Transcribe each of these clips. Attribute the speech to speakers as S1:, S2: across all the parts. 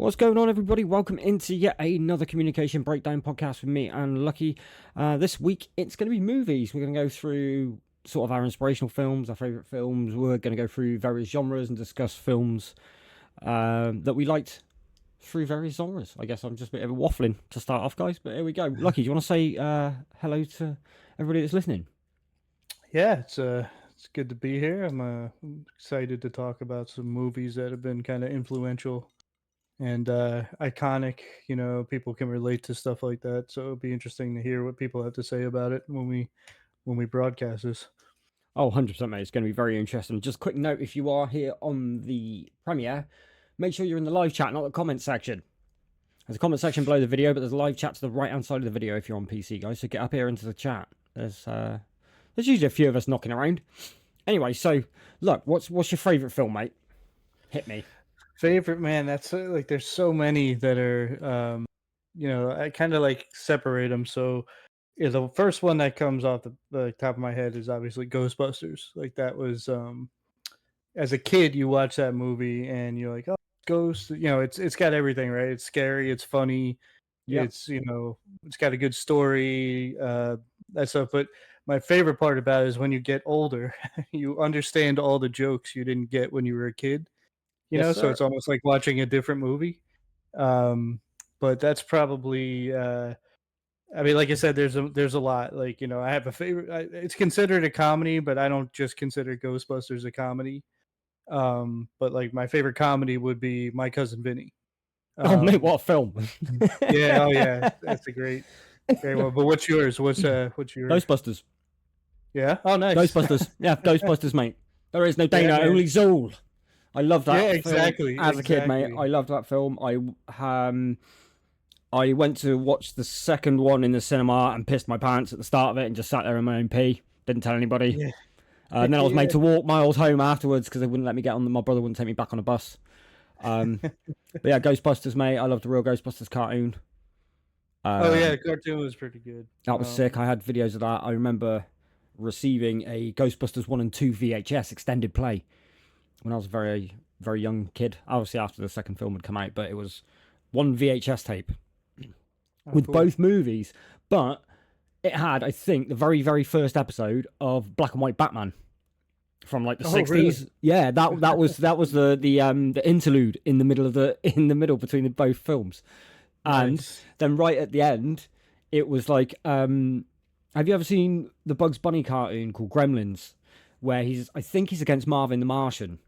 S1: What's going on, everybody? Welcome into yet another communication breakdown podcast with me and Lucky. This week, it's going to be movies. We're going to go through sort of our inspirational films, our favourite films. We're going to go through various genres and discuss films that we liked through various genres. I guess I'm just a bit of a waffling to start off, guys, but here we go. Lucky, do you want to say hello to everybody that's listening?
S2: Yeah, it's good to be here. I'm excited to talk about some movies that have been kind of influential and iconic. You know, people can relate to stuff like that, so it'll be interesting to hear what people have to say about it when we broadcast this.
S1: Oh, 100%, mate. It's going to be very interesting. Just a quick note, if you are here on the premiere, make sure you're in the live chat, not the comment section. There's a comment section below the video, but there's a live chat to the right-hand side of the video if you're on PC, guys. So get up here into the chat. There's usually a few of us knocking around. Anyway, so, look, what's your favourite film, mate? Hit me.
S2: Favorite, man, that's like there's so many that are, I kind of like separate them. So yeah, the first one that comes off the top of my head is obviously Ghostbusters. Like that was as a kid you watch that movie and you're like, oh, Ghost, it's got everything, right? It's scary, it's funny,
S1: Yep.
S2: it's got a good story, that stuff. But my favorite part about it is when you get older, you understand all the jokes you didn't get when you were a kid.
S1: Yes,
S2: So
S1: sir.
S2: it's almost like watching a different movie. Um, but that's probably I mean, like I said, there's a lot. Like, I have a favorite. It's considered a comedy, but I don't just consider Ghostbusters a comedy. But like my favorite comedy would be My Cousin Vinny.
S1: Oh, mate,
S2: Um,
S1: what a film.
S2: yeah, oh yeah, that's a great one. But what's yours? What's your?
S1: Ghostbusters.
S2: Yeah. Oh, nice.
S1: Ghostbusters. Yeah, Ghostbusters, mate. There is no
S2: Yeah,
S1: Dana,
S2: man.
S1: only Zool. I love
S2: Yeah,
S1: that film
S2: exactly,
S1: as a kid, mate.
S2: exactly.
S1: I loved that film. I went to watch the second one in the cinema and pissed my pants at the start of it and just sat there in my own pee. Didn't tell anybody.
S2: Yeah,
S1: And then I was
S2: yeah.
S1: made to walk miles home afterwards because they wouldn't let me get on. My brother wouldn't take me back on a bus. But yeah, Ghostbusters, mate. I love the real Ghostbusters cartoon.
S2: Oh yeah,
S1: Um,
S2: the cartoon was pretty good.
S1: that was sick. I had videos of that. I remember receiving a Ghostbusters 1 and 2 VHS extended play when I was a very, very young kid. Obviously, after the second film had come out, but it was one VHS tape
S2: Oh,
S1: with
S2: cool.
S1: both movies. But it had, I think, the very, very first episode of Black and White Batman from like the
S2: Oh,
S1: 60s.
S2: really?
S1: Yeah, that was the interlude in the middle between both films. And
S2: Nice.
S1: then right at the end, it was like, have you ever seen the Bugs Bunny cartoon called Gremlins, where I think he's against Marvin the Martian.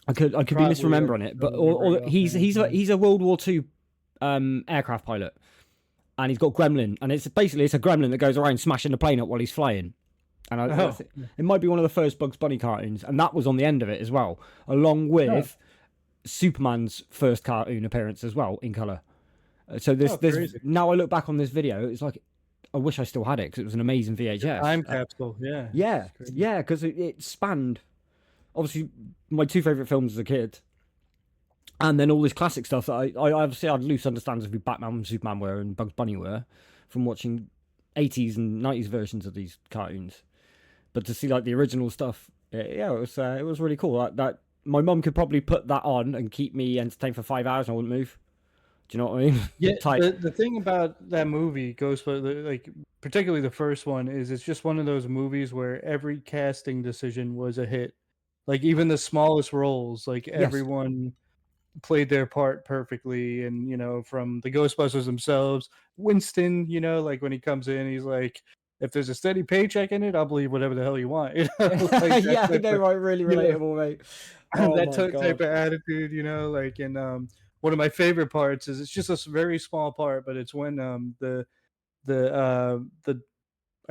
S1: I could be
S2: Probably, I
S1: misremembering it, but
S2: don't remember it
S1: or he's
S2: offhand,
S1: he's a,
S2: yeah.
S1: he's a World War II aircraft pilot, and he's got Gremlin, and it's a Gremlin that goes around smashing the plane up while he's flying. And
S2: Oh,
S1: it might be one of the first Bugs Bunny cartoons, and that was on the end of it as well, along
S2: oh,
S1: with Superman's first cartoon appearance as well in color. So
S2: oh,
S1: this
S2: crazy.
S1: now I look back on this video, it's like I wish I still had it because it was an amazing VHS.
S2: Time capsule, yeah.
S1: Yeah,
S2: It's crazy.
S1: yeah, because it spanned obviously my two favorite films as a kid, and then all this classic stuff that I obviously had loose understandings of who Batman and Superman were and Bugs Bunny were from watching 80s and 90s versions of these cartoons. But to see like the original stuff, yeah, it was really cool. That my mum could probably put that on and keep me entertained for 5 hours and I wouldn't move. Do you know what I mean?
S2: Yeah,
S1: Tight.
S2: the thing about that movie, Ghostbusters, like particularly the first one, is it's just one of those movies where every casting decision was a hit. Like even the smallest roles, like
S1: Yes.
S2: everyone played their part perfectly. And from the Ghostbusters themselves, Winston, like when he comes in, he's like, if there's a steady paycheck in it, I'll believe whatever the hell you want. Like that
S1: Yeah, I
S2: type
S1: know,
S2: of,
S1: right? Really
S2: you know
S1: relatable, mate. Oh
S2: that
S1: my
S2: type
S1: god.
S2: of attitude, like. And one of my favorite parts is, it's just a very small part, but it's when the I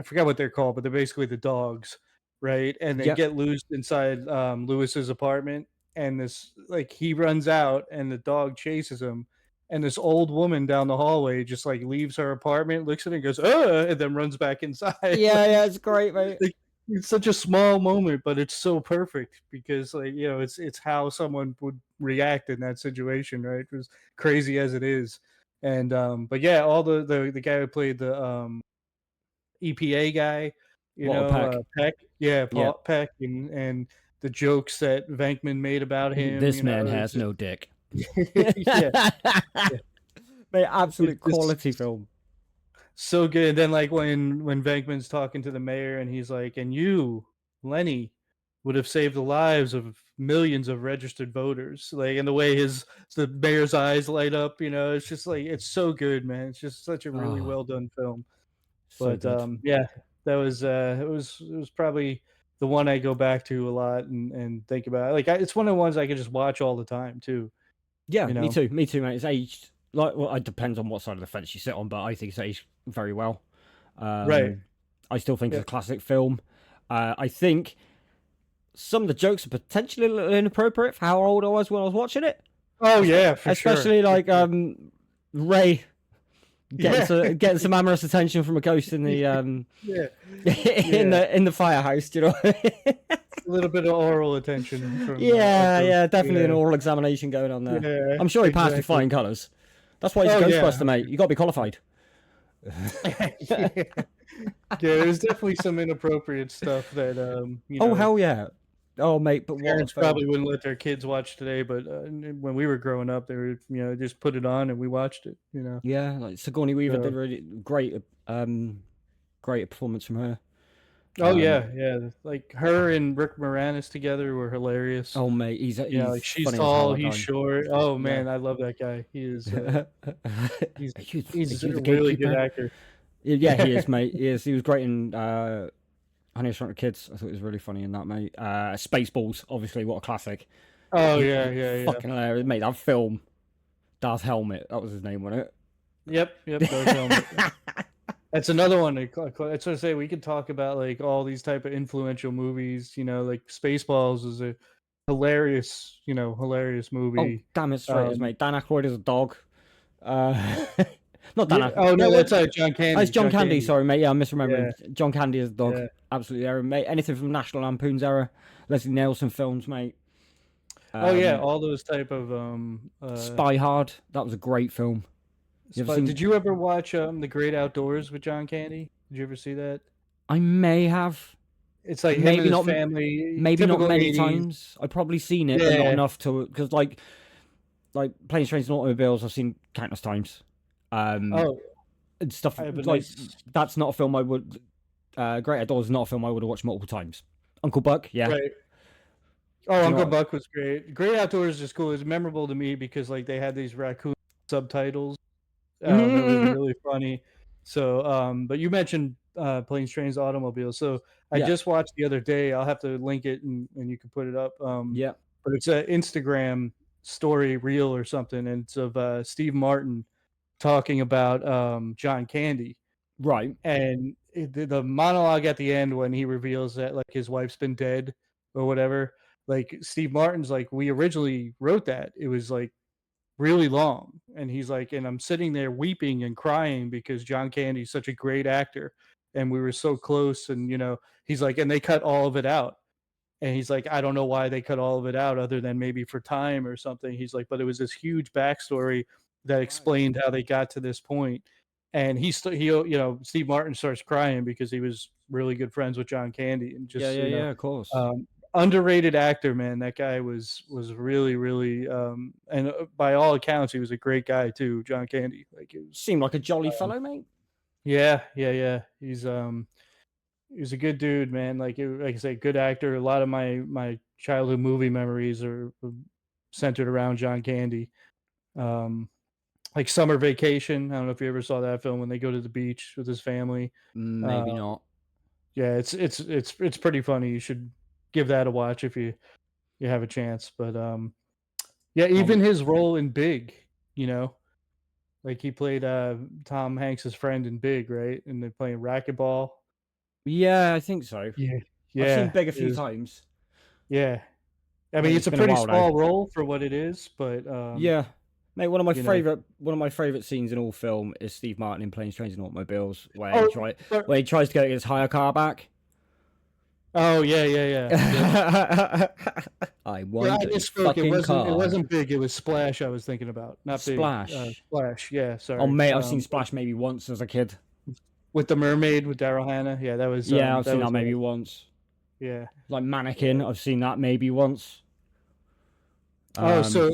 S2: forgot what they're called, but they're basically the dogs, right? And they
S1: Yep.
S2: get loose inside Lewis's apartment, and this, like, he runs out, and the dog chases him, and this old woman down the hallway just like leaves her apartment, looks at it, and goes, and then runs back inside.
S1: Yeah, yeah, it's great, mate.
S2: Like, it's such a small moment, but it's so perfect because, like, it's how someone would react in that situation, right? As crazy as it is. And but yeah, all the guy who played the EPA guy,
S1: What a pack.
S2: Peck, yeah,
S1: Yep.
S2: Paul Peck, and the jokes that Venkman made about him,
S1: This man
S2: it was
S1: has
S2: just,
S1: no dick.
S2: Yeah, yeah.
S1: Mate,
S2: It's
S1: absolute quality
S2: just
S1: film.
S2: so good. And then like when Venkman's talking to the mayor and he's like, and you, Lenny, would have saved the lives of millions of registered voters. Like, and the way the mayor's eyes light up, it's just like it's so good, man. It's just such a really
S1: Oh,
S2: well done film.
S1: so
S2: But
S1: good.
S2: yeah, that was it was probably the one I go back to a lot and think about. Like it's one of the ones I could just watch all the time too.
S1: Yeah,
S2: You
S1: me
S2: know,
S1: too. Me too, mate. It's aged like well, it depends on what side of the fence you sit on, but I think it's aged very well.
S2: right?
S1: I still think it's
S2: Yeah.
S1: a classic film. I think some of the jokes are potentially a little inappropriate for how old I was when I was watching it.
S2: Oh yeah, for sure.
S1: Especially
S2: For
S1: like
S2: sure.
S1: Ray
S2: Yeah.
S1: getting some amorous attention from a ghost in the
S2: Yeah.
S1: in
S2: Yeah.
S1: the firehouse. Do you know?
S2: A little bit of oral attention from a
S1: Yeah,
S2: ghost.
S1: yeah, definitely an
S2: Yeah.
S1: oral examination going on there.
S2: Yeah,
S1: I'm sure he passed with
S2: exactly.
S1: flying colours. That's why he's a
S2: Oh, yeah.
S1: Ghostbuster, mate. You got to be qualified.
S2: Yeah. Yeah, there's definitely some inappropriate stuff that,
S1: Oh hell yeah! Oh mate, but what a
S2: parents
S1: film!
S2: probably wouldn't let their kids watch today, but, when we were growing up, they were, just put it on and we watched it.
S1: Yeah, like Sigourney Weaver
S2: So
S1: did really great, great performance from her.
S2: oh,
S1: Um,
S2: yeah, yeah, like, her and Rick Moranis together were hilarious.
S1: oh mate,
S2: Like,
S1: he's
S2: she's
S1: funny as hell.
S2: tall,
S1: That
S2: he's
S1: guy.
S2: short. Oh,
S1: Yeah.
S2: man, I love that guy. He is,
S1: are
S2: he's
S1: are
S2: he's
S1: you
S2: a
S1: the
S2: really good
S1: gatekeeper?
S2: actor.
S1: Yeah, he is, mate. He is. He was great in Honey, I Shrunk the Kids. I thought it was really funny in that, mate. Spaceballs, obviously, what a classic.
S2: Oh, yeah, yeah, yeah.
S1: Fucking hilarious, mate. That film, Darth Helmet, that was his name, wasn't
S2: Yep, yep, Dark Helmet.
S1: it?
S2: That's another one. That's what I say. We could talk about like all these type of influential movies. Like Spaceballs is a hilarious
S1: Oh,
S2: movie.
S1: damn it, straight is,
S2: Um,
S1: mate. Dan Aykroyd is a dog. Uh, not Dan
S2: yeah.
S1: Aykroyd.
S2: Oh
S1: No,
S2: no,
S1: what?
S2: that's John
S1: Oh, it's
S2: Candy.
S1: John
S2: John
S1: Candy.
S2: Candy.
S1: Sorry, mate. Yeah, I'm misremembering.
S2: Yeah,
S1: John Candy is a dog.
S2: yeah.
S1: Absolutely there, mate. Anything from National Lampoon's era, Leslie Nielsen films, mate.
S2: Oh yeah,
S1: Um,
S2: all those type of
S1: Spy Hard. That was a great film. You ever
S2: Did
S1: seen?
S2: you ever watch The Great Outdoors with John Candy? Did you ever see that?
S1: I may have.
S2: It's like him and
S1: Maybe
S2: his
S1: not.
S2: family,
S1: Maybe not
S2: typical
S1: many
S2: 80s.
S1: times. I've probably seen it, but not
S2: Yeah.
S1: enough to because like Planes, Trains, and Automobiles. I've seen countless times. Um,
S2: Oh,
S1: and stuff
S2: I have a
S1: like
S2: nice
S1: that's not a film I would. Great Outdoors is not a film I would have watched multiple times. Uncle Buck, yeah.
S2: right. Oh,
S1: Do you know
S2: Uncle
S1: what?
S2: Buck was great. Great Outdoors is cool. It's memorable to me because like they had these raccoon subtitles. It was really funny. So, but you mentioned planes, trains, automobiles. So I
S1: Yeah,
S2: just watched the other day. I'll have to link it and you can put it up.
S1: yeah,
S2: But it's an Instagram story reel or something, and it's of Steve Martin talking about John Candy.
S1: right.
S2: And the monologue at the end when he reveals that like his wife's been dead or whatever, like Steve Martin's like, we originally wrote that. It was like really long. And he's like, and I'm sitting there weeping and crying because John Candy's such a great actor and we were so close. And, he's like, and they cut all of it out. And he's like, I don't know why they cut all of it out other than maybe for time or something. He's like, but it was this huge backstory that
S1: Right.
S2: explained how they got to this point. And Steve Martin starts crying because he was really good friends with John Candy and
S1: Yeah,
S2: just,
S1: yeah, yeah. Of course.
S2: underrated actor, man. That guy was really, really, and by all accounts, he was a great guy too. John Candy, like it was,
S1: Seemed like a jolly fellow, mate.
S2: yeah, yeah, yeah. He's a good dude, man. Like I say, good actor. A lot of my childhood movie memories are centered around John Candy. Um, like Summer Vacation. I don't know if you ever saw that film when they go to the beach with his family. Uh,
S1: Maybe not.
S2: yeah, it's pretty funny. You should give that a watch if you have a chance. But yeah, even
S1: Um,
S2: his role in Big, you know, like he played Tom Hanks's friend in Big, right? And they're playing racquetball.
S1: yeah, I think so.
S2: Yeah,
S1: I've seen
S2: yeah,
S1: Big a
S2: it
S1: few
S2: was,
S1: times.
S2: yeah. I mean,
S1: Mate,
S2: it's
S1: it's
S2: a
S1: been a
S2: pretty
S1: while now.
S2: small role for what it is, but
S1: Yeah, mate.
S2: you know.
S1: One of my favorite scenes in all film is Steve Martin in Planes, Trains, and Automobiles,
S2: Oh,
S1: where he tries to get his hire car back.
S2: oh yeah, yeah, yeah. Yep.
S1: I
S2: Yeah,
S1: want
S2: I
S1: a
S2: misspoke. It
S1: fucking
S2: wasn't. It
S1: car.
S2: wasn't Big. It was Splash. I was thinking about, not Big.
S1: Splash.
S2: Splash. Yeah,
S1: Oh,
S2: sorry.
S1: mate, I've seen Splash maybe once as a kid.
S2: With the mermaid with Daryl Hannah. Yeah,
S1: Yeah, I've
S2: that
S1: seen that
S2: was
S1: maybe once.
S2: yeah.
S1: Like Mannequin, I've seen that maybe once.
S2: Oh,
S1: Um,
S2: so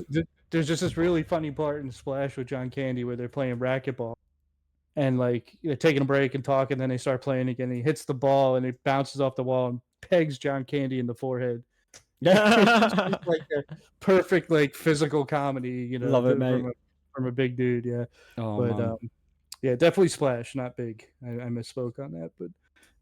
S2: there's just this really funny part in Splash with John Candy where they're playing racquetball and like taking a break and talking, then they start playing again. And he hits the ball and it bounces off the wall and pegs John Candy in the forehead. It's just like a perfect like physical comedy,
S1: Love it, mate.
S2: from a big dude, yeah.
S1: Oh
S2: But
S1: man.
S2: yeah, definitely Splash, not Big. I misspoke on that, but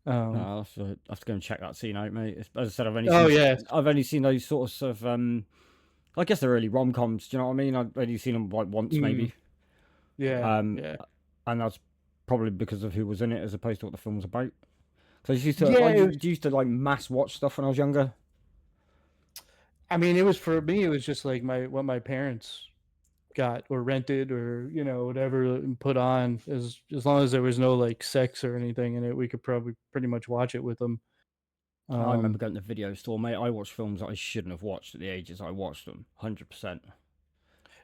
S1: No,
S2: um,
S1: I have to go and check that scene out, mate. As I said, I've only
S2: oh
S1: seen
S2: yeah,
S1: I've only seen those sorts of I guess they're early rom coms. Do you know what I mean? I've only seen them like once,
S2: mm,
S1: maybe.
S2: yeah,
S1: Um,
S2: yeah,
S1: and that's probably because of who was in it as opposed to what the film was about. Because
S2: yeah.
S1: I used to like mass watch stuff when I was younger.
S2: I mean, it was for me. It was just like what my parents got or rented or whatever and put on. As long as there was no like sex or anything in it, we could probably pretty much watch it with them.
S1: I remember
S2: Um,
S1: going to the video store, mate. I watched films that I shouldn't have watched at the ages I watched them. 100%.
S2: do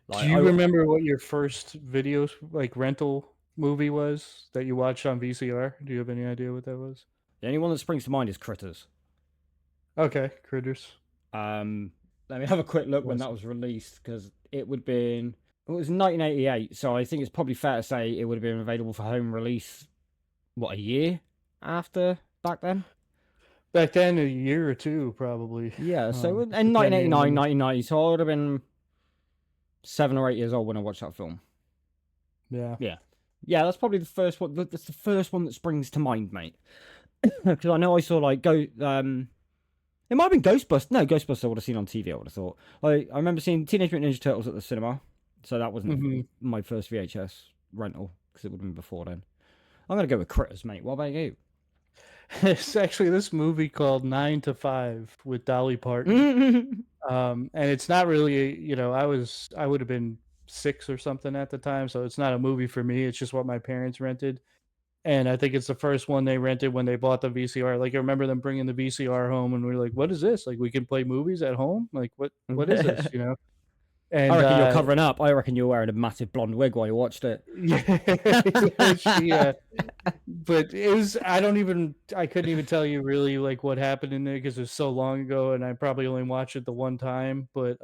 S1: Like
S2: you remember what your first video like rental movie was that you watched on VCR? Do you have any idea what that was?
S1: the only one that springs to mind is Critters.
S2: Okay, Critters.
S1: Um, Let me have a quick look when
S2: Was
S1: that was released because it would have been. It was 1988, so I think it's probably fair to say it would have been available for home release. What, a year after back then?
S2: back then a year or two probably.
S1: Yeah, so in
S2: Depending on
S1: 1989,
S2: when the
S1: 1990, so I would have been 7 or 8 years old when I watched that film.
S2: yeah.
S1: Yeah, yeah, that's probably the first one. That's the first one that springs to mind, mate. Because I know I saw like go. It might have been Ghostbusters. No, Ghostbusters I would have seen on TV. I would have thought. I remember seeing Teenage Mutant Ninja Turtles at the cinema, so that wasn't
S2: Hmm.
S1: my first VHS rental because it would have been before then. I'm gonna go with Critters, mate. What about you?
S2: It's actually this movie called 9 to 5 with Dolly Parton. And it's not really, I would have been 6 or something at the time, so it's not a movie for me. It's just what my parents rented, and I think it's the first one they rented when they bought the VCR. Like I remember them bringing the VCR home, and we are like, "What is this? Like we can play movies at home? Like what is this?" You know?
S1: I
S2: And
S1: reckon you're covering up. I reckon you're wearing a massive blonde wig while you watched it.
S2: yeah, but it was I couldn't even tell you really like what happened in there because it was so long ago, and I probably only watched it the one time. But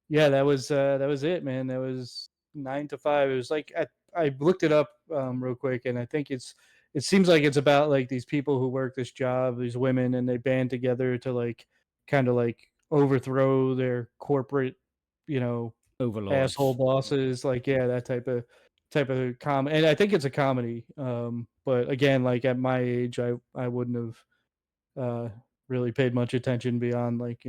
S2: yeah, that was it, man. That was 9 to 5. It was like I looked it up real quick, and I think it seems like it's about like these people who work this job, these women, and they band together to like kind of like overthrow their corporate, you know, asshole
S1: Overlords.
S2: bosses. Like yeah, that type of and I think it's a comedy. But again, like at my age, I wouldn't have really paid much attention beyond like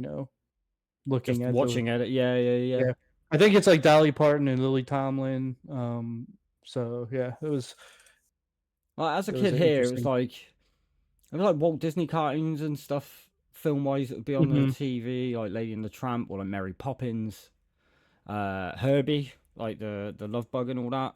S2: looking
S1: Just
S2: at the
S1: watching it. Yeah, yeah, yeah.
S2: yeah. I think it's like Dolly Parton and Lily Tomlin. So yeah,
S1: Well, as a
S2: it was
S1: kid
S2: an
S1: here,
S2: interesting.
S1: it was like Walt Disney cartoons and stuff. Film wise, it would be on the
S2: Hmm.
S1: TV, like Lady and the Tramp or like Mary Poppins, Herbie, like the Love Bug and all that.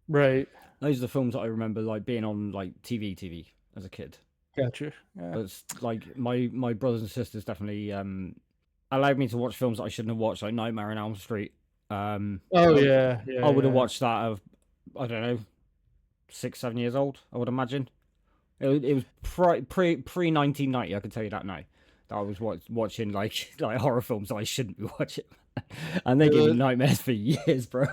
S2: Right.
S1: Those are the films that I remember like being on like TV as a kid.
S2: Gotcha. Yeah.
S1: But it's, like my brothers and sisters definitely allowed me to watch films that I shouldn't have watched, like Nightmare on Elm Street.
S2: Oh
S1: I
S2: yeah,
S1: I
S2: yeah,
S1: would have
S2: yeah.
S1: watched that of I don't know 6 7 years old. I would imagine it was pre 1990. I can tell you that now. That I was watching like horror films that I shouldn't be watching, and they gave me
S2: The
S1: nightmares for years, bro.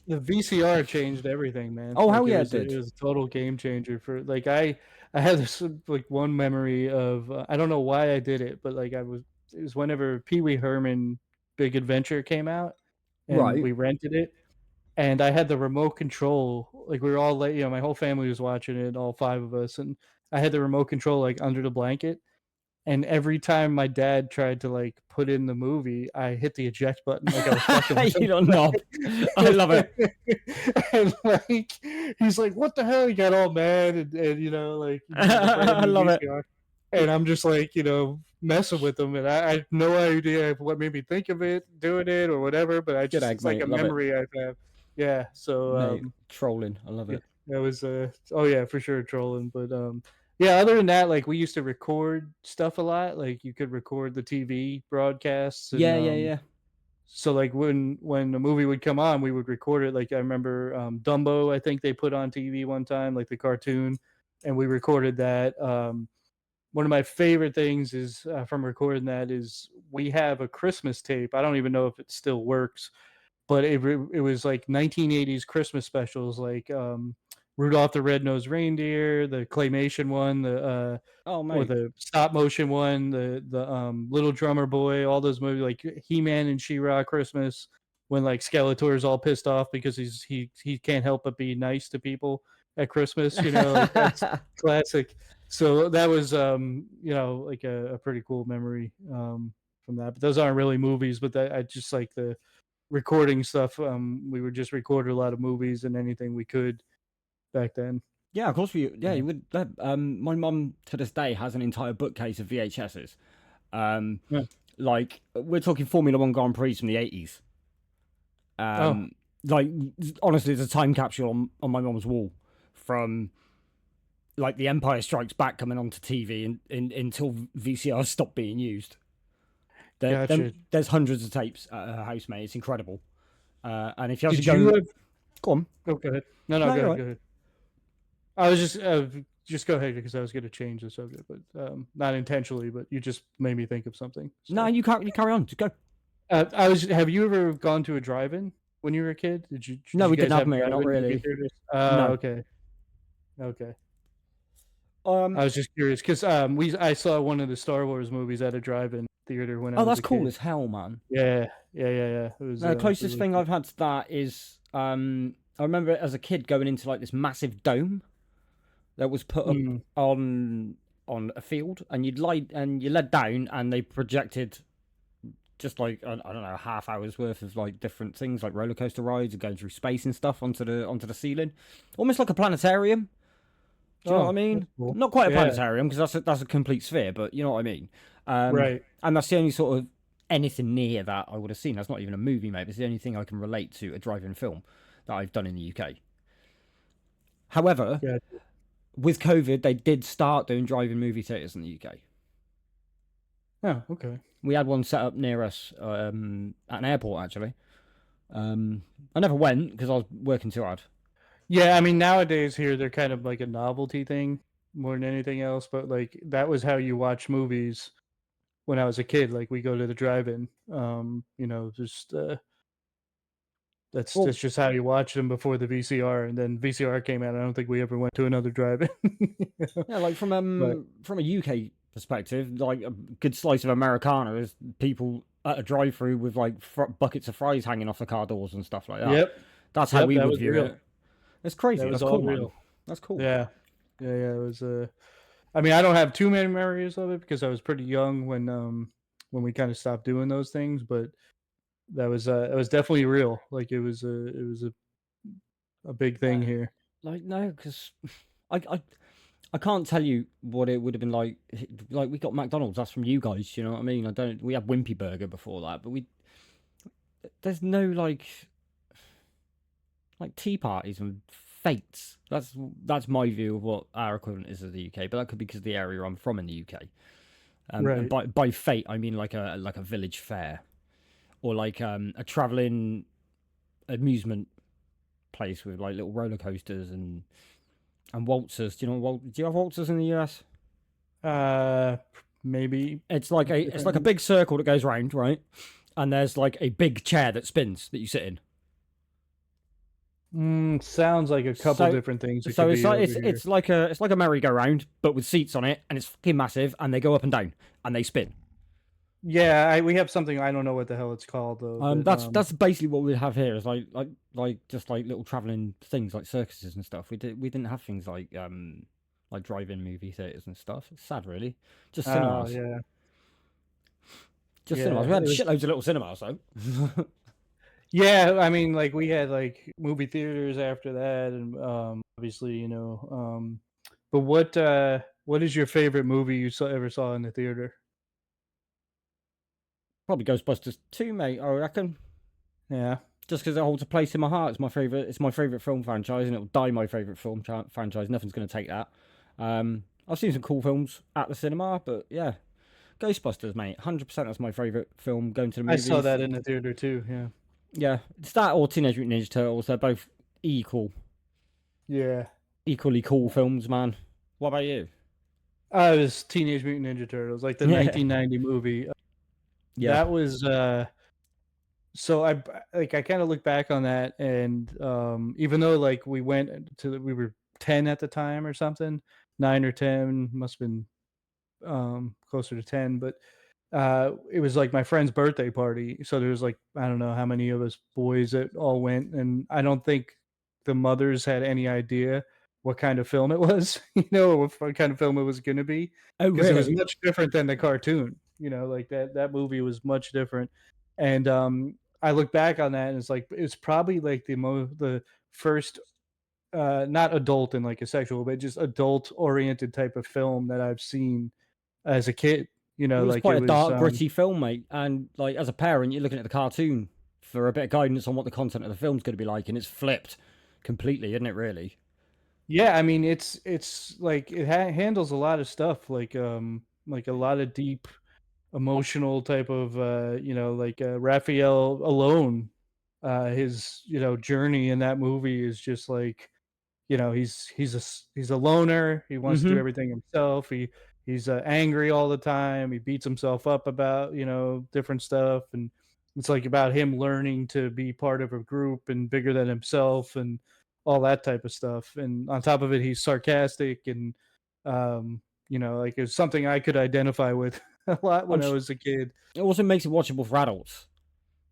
S2: the VCR changed everything, man.
S1: Oh
S2: Like
S1: hell yeah, it
S2: it
S1: did.
S2: was a total game changer for like I had this like one memory of I don't know why I did it, but like it was whenever Pee Wee Herman Big Adventure came out, and
S1: Right.
S2: we rented it, and I had the remote control. Like we were all like, my whole family was watching it, all 5 of us, and I had the remote control like under the blanket. And every time my dad tried to like put in the movie, I hit the eject button like I was fucking with
S1: You
S2: him.
S1: don't knob. I love it.
S2: And like he's like, "What the hell?" He got all mad and like this is a brand
S1: I
S2: new
S1: love it.
S2: VCR, and I'm just like messing with him, and I had no idea what made me think of it, doing it or whatever, but I
S1: Good
S2: just
S1: egg,
S2: it's like a
S1: mate. Love it,
S2: memory I've had. Yeah, so
S1: mate. Trolling. I love
S2: yeah,
S1: it.
S2: that was oh yeah, for sure trolling, but yeah, other than that, like we used to record stuff a lot. Like you could record the TV broadcasts and
S1: Yeah, yeah, yeah.
S2: so like when a movie would come on, we would record it. Like I remember Dumbo, I think they put on TV one time, like the cartoon, and we recorded that. one of my favorite things is from recording that is we have a Christmas tape. I don't even know if it still works, but it was like 1980s Christmas specials, like Rudolph the Red-Nosed Reindeer, the claymation one,
S1: Oh
S2: or
S1: mate.
S2: the stop motion one, the Little Drummer Boy, all those movies like He-Man and She-Ra Christmas, when like Skeletor is all pissed off because he can't help but be nice to people at Christmas, like that's classic. So that was like a pretty cool memory from that. But those aren't really movies, but I just like the recording stuff. We would just record a lot of movies and anything we could back then.
S1: Yeah, of course we. Yeah,
S2: Yeah.
S1: you would. My mum to this day has an entire bookcase of VHSs. Um,
S2: Yeah.
S1: like we're talking Formula One Grand Prix from the 80s.
S2: Oh,
S1: Like honestly, there's a time capsule on my mum's wall from like The Empire Strikes Back coming onto TV until VCR stopped being used.
S2: gotcha.
S1: There's hundreds of tapes at her house, mate. It's incredible. And if you actually
S2: Did you
S1: go,
S2: have?
S1: go on.
S2: Oh, go ahead. No, no,
S1: No,
S2: go
S1: you're
S2: ahead.
S1: right.
S2: Go ahead. I was just go ahead because I was going to change the subject, but not intentionally. But you just made me think of something.
S1: No,
S2: So,
S1: you carry on. Just go.
S2: I was. Have you ever gone to a drive-in when you were a kid?
S1: No,
S2: Did you
S1: we didn't
S2: guys
S1: have
S2: have
S1: me. Not
S2: drive-in movie
S1: really.
S2: theaters?
S1: No.
S2: Okay, okay. I
S1: Um.
S2: was just curious because I saw one of the Star Wars movies at a drive-in theater when I
S1: Oh,
S2: was
S1: that's
S2: a
S1: cool
S2: kid.
S1: as hell, man.
S2: Yeah, yeah, yeah, yeah. It was
S1: The closest
S2: really
S1: thing
S2: cool.
S1: I've had to that is I remember as a kid going into like this massive dome that was put up
S2: Mm,
S1: on a field, and you led down, and they projected just like I don't know, a half hour's worth of like different things like roller coaster rides and going through space and stuff onto the ceiling, almost like a planetarium. Do you know what I
S2: oh, that's
S1: mean?
S2: cool.
S1: Not quite a
S2: Yeah,
S1: planetarium because that's a complete sphere, but you know what I mean.
S2: right.
S1: And that's the only sort of anything near that I would have seen. That's not even a movie, mate. It's the only thing I can relate to a drive-in film that I've done in the UK. However,
S2: Yeah.
S1: with COVID, they did start doing drive-in movie theaters in the UK.
S2: Oh, okay.
S1: We had one set up near us at an airport, actually. I never went because I was working too hard.
S2: Yeah, I mean nowadays here they're kind of like a novelty thing more than anything else, but like that was how you watch movies when I was a kid. Like we go to the drive-in. Just that's
S1: Well,
S2: that's just how you watch them before the VCR, and then VCR came out. I don't think we ever went to another drive-in.
S1: yeah, like
S2: But
S1: from a UK perspective, like a good slice of Americana is people at a drive-through with like buckets of fries hanging off the car doors and stuff like that.
S2: yep,
S1: That's how
S2: yep,
S1: we
S2: that
S1: would
S2: was
S1: view
S2: real.
S1: it. It's
S2: That
S1: crazy.
S2: was
S1: That's
S2: all
S1: cool, man.
S2: real.
S1: That's cool.
S2: Yeah, yeah, yeah. It was. I mean, I don't have too many memories of it because I was pretty young when we kind of stopped doing those things, but it was definitely real. Like it was a big thing here.
S1: Like no, because I, I I can't tell you what it would have been like. Like we got McDonald's. That's from you guys. You know what I mean? I don't. We had Wimpy Burger before that, but there's no like tea parties and fates. That's my view of what our equivalent is of the UK. But that could be because of the area I'm from in the UK. And
S2: Right.
S1: by fate, I mean like a village fair or like a traveling amusement place with like little roller coasters and waltzers. Do you know do you have waltzers in the US?
S2: Uh, Maybe
S1: It's like a
S2: different.
S1: big circle that goes round, right? And there's like a big chair that spins that you sit in.
S2: Sounds like a couple
S1: So
S2: different things it
S1: so
S2: could
S1: it's
S2: be
S1: like
S2: over here.
S1: it's like a merry-go-round, but with seats on it, and it's fucking massive, and they go up and down, and they spin.
S2: Yeah, we have something I don't know what the hell it's called though, but
S1: That's basically what we have here. Is like just like little traveling things like circuses and stuff. We didn't have things like drive-in movie theaters and stuff. It's sad, really. Just
S2: oh
S1: cinemas,
S2: yeah,
S1: just
S2: yeah,
S1: cinemas. We had
S2: it was.
S1: shitloads of little cinemas though.
S2: Yeah, I mean, like we had like movie theaters after that, and obviously, but what is your favorite movie you ever saw in the theater?
S1: Probably Ghostbusters 2, mate. I reckon.
S2: Yeah.
S1: Just because it holds a place in my heart. It's my favorite. It's my favorite film franchise, and it'll die my favorite film franchise. Nothing's going to take that. I've seen some cool films at the cinema, but yeah, Ghostbusters, mate. 100%. That's my favorite film. Going to the
S2: I saw
S1: movies.
S2: that in the theater too. Yeah.
S1: Yeah, it's that or Teenage Mutant Ninja Turtles. They're both equally
S2: Yeah.
S1: cool films, man. What about you?
S2: It was Teenage Mutant Ninja Turtles, like the
S1: Yeah,
S2: 1990 movie.
S1: yeah.
S2: That was so I kind of look back on that, and even though like we were 10 at the time or something, 9 or 10, must have been closer to 10, but it was like my friend's birthday party, so there was like I don't know how many of us boys that all went, and I don't think the mothers had any idea what kind of film it was, what kind of film it was going to be,
S1: Oh,
S2: because it was
S1: really?
S2: much different than the cartoon. Like that movie was much different, and I look back on that and it's like it's probably like the first not adult in like a sexual, but just adult oriented type of film that I've seen as a kid.
S1: It was
S2: Like it
S1: quite a
S2: was,
S1: dark, gritty film, mate. And like as a parent, you're looking at the cartoon for a bit of guidance on what the content of the film's going to be like, and it's flipped completely, isn't it? Really?
S2: yeah, I mean, it's like it handles a lot of stuff, like a lot of deep emotional type of, like Raphael alone, his journey in that movie is just like he's a loner. He wants to do
S1: Mm-hmm.
S2: everything himself. He's angry all the time. He beats himself up about different stuff, and it's like about him learning to be part of a group and bigger than himself and all that type of stuff. And on top of it, he's sarcastic and like it's something I could identify with a lot
S1: I'm.
S2: when I was a kid.
S1: It also makes it watchable for adults.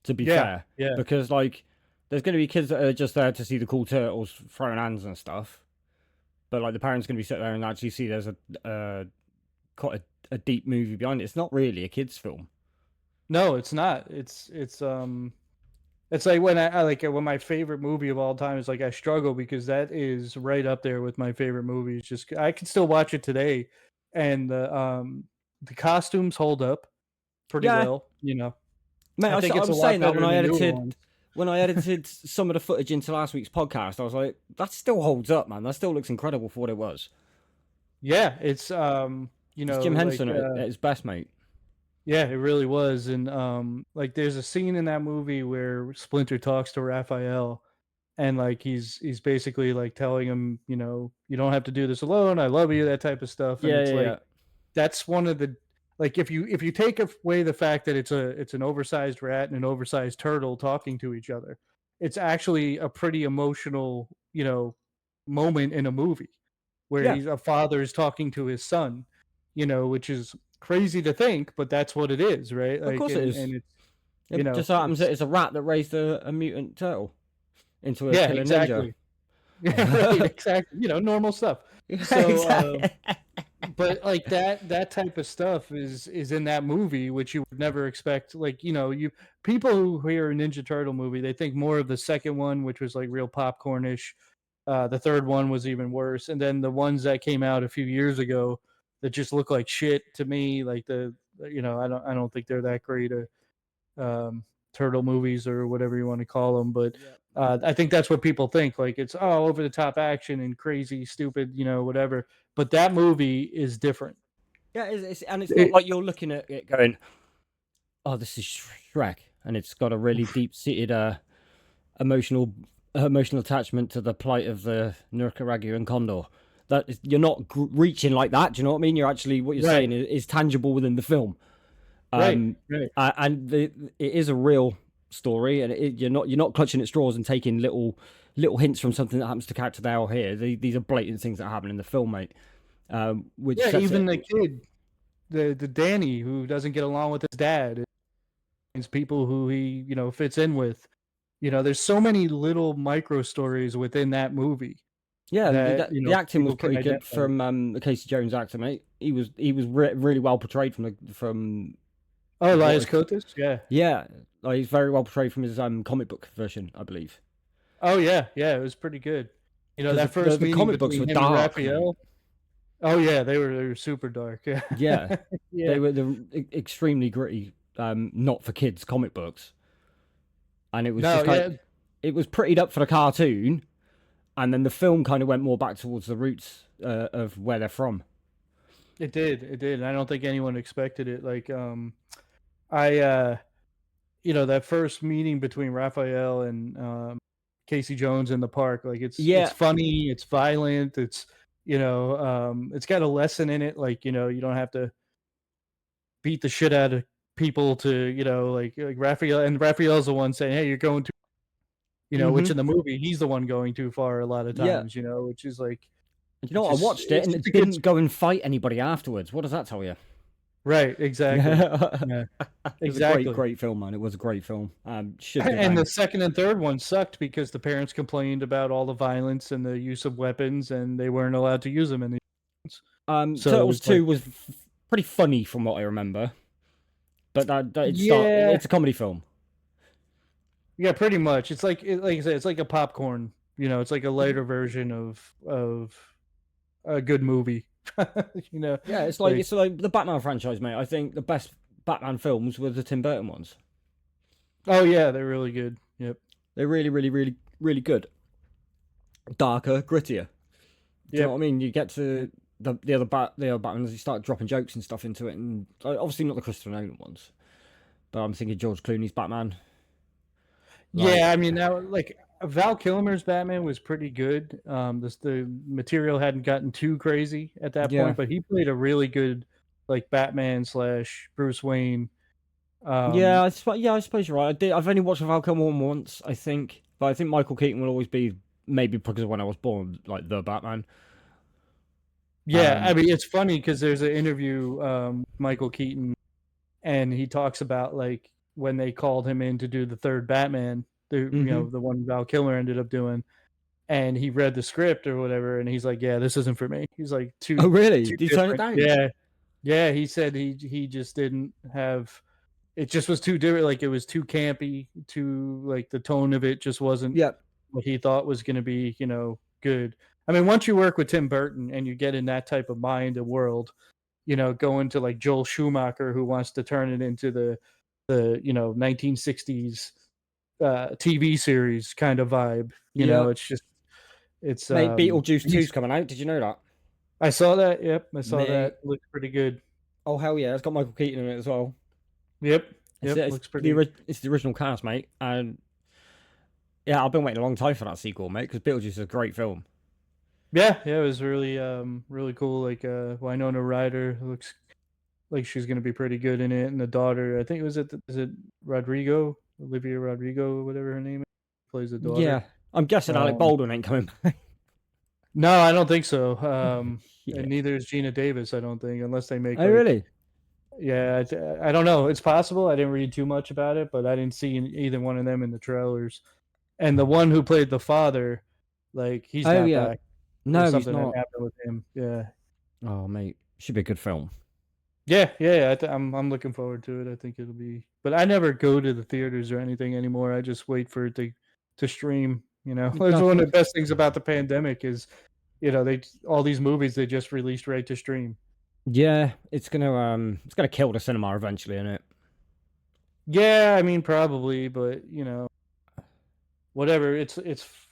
S1: To be
S2: Yeah,
S1: fair,
S2: yeah.
S1: because like there's going to be kids that are just there to see the cool turtles throwing hands and stuff, but like the parents going to be sitting there and actually see there's quite a deep movie behind it. It's not really a kids' film.
S2: No, it's not. It's like when I like when my favorite movie of all time is like I struggle because that is right up there with my favorite movies. Just I can still watch it today, and the costumes hold up pretty
S1: Yeah,
S2: well.
S1: mate.
S2: I think
S1: I
S2: it's a
S1: was
S2: lot
S1: saying that
S2: better than the newer ones.
S1: when I edited some of the footage into last week's podcast. I was like, that still holds up, man. That still looks incredible for what it was.
S2: Yeah, it's
S1: It's Jim
S2: like
S1: Henson at his best, mate.
S2: yeah, it really was, and like there's a scene in that movie where Splinter talks to Raphael, and like he's basically like telling him, you don't have to do this alone. I love you, that type of stuff, and
S1: Yeah,
S2: it's
S1: yeah,
S2: like
S1: yeah.
S2: that's one of the like if you take away the fact that it's an oversized rat and an oversized turtle talking to each other, it's actually a pretty emotional moment in a movie where
S1: Yeah,
S2: he's a father is talking to his son, which is crazy to think, but that's what it is, right?
S1: of
S2: Like
S1: course it
S2: and
S1: is.
S2: it's
S1: It just so happens that
S2: it's
S1: it's a rat that raised a mutant turtle into a
S2: yeah,
S1: killer ninja.
S2: exactly. Yeah, right, exactly. Normal stuff. So
S1: Exactly.
S2: but like that type of stuff is in that movie, which you would never expect. Like you people who hear a Ninja Turtle movie, they think more of the second one, which was like real popcornish. The third one was even worse, and then the ones that came out a few years ago that just look like shit to me. Like I don't think they're that great. Um, turtle movies or whatever you want to call them, but
S1: Yeah.
S2: I think that's what people think. Like it's over the top action and crazy, stupid, whatever. But that movie is different.
S1: Yeah, and it's not
S2: It,
S1: like you're looking at it going, "Oh, this is Shrek," and it's got a really deep-seated emotional emotional attachment to the plight of the Nicaraguan condor. That is, you're not reaching like that. Do you know what I mean? You're actually what you're
S2: right,
S1: saying is tangible within the film.
S2: right,
S1: Um,
S2: right.
S1: and it is a real story, and you're not clutching at straws and taking little hints from something that happens to character there or here. These are blatant things that happen in the film, mate. Which
S2: Yeah,
S1: sets
S2: even
S1: it.
S2: the kid, the Danny who doesn't get along with his dad, and people who he fits in with. There's so many little micro stories within that movie
S1: Yeah, and
S2: that
S1: the acting was
S2: people can
S1: pretty good
S2: identify with.
S1: from the Casey Jones actor, mate. He was really well portrayed from
S2: Oh,
S1: what
S2: Elias
S1: is.
S2: Koteas, yeah.
S1: Yeah, like he's very well portrayed from his comic book version, I believe.
S2: Oh yeah, yeah, it was pretty good.
S1: Because
S2: That
S1: the
S2: first
S1: the
S2: meeting
S1: comic books were
S2: between him and
S1: dark, mate.
S2: Raphael. Oh yeah, they were super dark. Yeah,
S1: Yeah,
S2: yeah.
S1: they were extremely gritty, not for kids comic books, and it was
S2: No,
S1: just kind
S2: yeah,
S1: of, it was prettied up for the cartoon, and then the film kind of went more back towards the roots of where they're from.
S2: it did. It did. And I don't think anyone expected it. Like, I, that first meeting between Raphael and Casey Jones in the park. Like, it's
S1: Yeah,
S2: funny. It's violent. It's got a lesson in it, like, you don't have to beat the shit out of people to, like Raphael, and Raphael's the one saying, "Hey, you're going too," which
S1: Mm-hmm.
S2: in the movie he's the one going too far a lot of
S1: Yeah.
S2: times, which is like,
S1: You know what? I watched it
S2: it's
S1: and
S2: just a
S1: it
S2: good,
S1: didn't go and fight anybody afterwards. What does that tell you?
S2: right, exactly,
S1: Yeah.
S2: yeah,
S1: It was a great,
S2: exactly.
S1: great film, man. It was a great film. Should go
S2: And the
S1: down.
S2: second and third one sucked because the parents complained about all the violence and the use of weapons, and they weren't allowed to use them in the so
S1: Turtles
S2: it's like,
S1: 2 was pretty funny from what I remember, but
S2: yeah,
S1: it's a comedy film.
S2: yeah, pretty much. It's like I said, it's like a popcorn. It's like a lighter version of a good movie. you know,
S1: Yeah,
S2: like,
S1: it's like the Batman franchise, mate. I think the best Batman films were the Tim Burton ones.
S2: oh yeah, they're really good. Yep,
S1: They're really, really, really, really good. Darker, grittier. Do you know
S2: yep.
S1: what I mean? You get to the other Batmans, you start dropping jokes and stuff into it, and obviously not the Christopher Nolan ones, but I'm thinking George Clooney's Batman. Like,
S2: Yeah, I mean, now, like, Val Kilmer's Batman was pretty good. The material hadn't gotten too crazy at that
S1: yeah,
S2: point, but he played a really good, like, Batman slash Bruce Wayne.
S1: yeah,
S2: Um,
S1: I suppose you're right. I've only watched Val Kilmer once, I think, but I think Michael Keaton will always be maybe because of when I was born, like the Batman.
S2: yeah, I
S1: Um,
S2: mean, it's funny because there's an interview with Michael Keaton, and he talks about, like, when they called him in to do the third Batman,
S1: hmm
S2: the one Val Kilmer ended up doing, and he read the script or whatever, and he's like, "Yeah, this isn't for me." He's like,
S1: Oh,
S2: "Too
S1: really?
S2: too
S1: Did you turn it
S2: different."
S1: down?
S2: Yeah, yeah. He said he just didn't have. It just was too different. Like, it was too campy. Too, like, the tone of it just wasn't
S1: Yeah,
S2: what he thought was going to be. Good. I mean, once you work with Tim Burton and you get in that type of mind and world, going to like Joel Schumacher who wants to turn it into the 1960s TV series kind of vibe.
S1: yeah.
S2: It's just it's
S1: Mate, Beetlejuice
S2: he's
S1: two's coming out. Did you know that?
S2: I saw that. Yep, I saw
S1: Mate,
S2: that. Looks pretty good.
S1: oh hell yeah, it's got Michael Keaton in it as well.
S2: Yep, yep. Looks pretty.
S1: It's the original cast, mate, and yeah, I've been waiting a long time for that sequel, mate, because Beetlejuice is a great film.
S2: Yeah, yeah. It was really cool. Like, Winona Ryder looks like she's gonna be pretty good in it, and the daughter. I think is it Rodrigo, Olivia Rodrigo, whatever her name is, plays the daughter.
S1: Yeah, I'm guessing Alec
S2: Um,
S1: Baldwin ain't coming back.
S2: no, I don't think so.
S1: Yeah.
S2: And neither is Gina Davis. I don't think, unless they make,
S1: Oh
S2: like,
S1: really?
S2: yeah. I don't know. It's possible. I didn't read too much about it, but I didn't see either one of them in the trailers. And the one who played the father, like, he's
S1: Oh
S2: not
S1: yeah.
S2: back. There's
S1: No, he's
S2: something that
S1: not.
S2: happened with him. Yeah.
S1: Oh mate, should be a good film.
S2: Yeah, yeah, I'm looking forward to it. I think it'll be, but I never go to the theaters or anything anymore. I just wait for it to stream. That's
S1: That's
S2: one of
S1: what.
S2: the best things about the pandemic is, they all these movies they just released right to stream.
S1: Yeah, it's gonna kill the cinema eventually, isn't it?
S2: Yeah, I mean, probably, but whatever. It's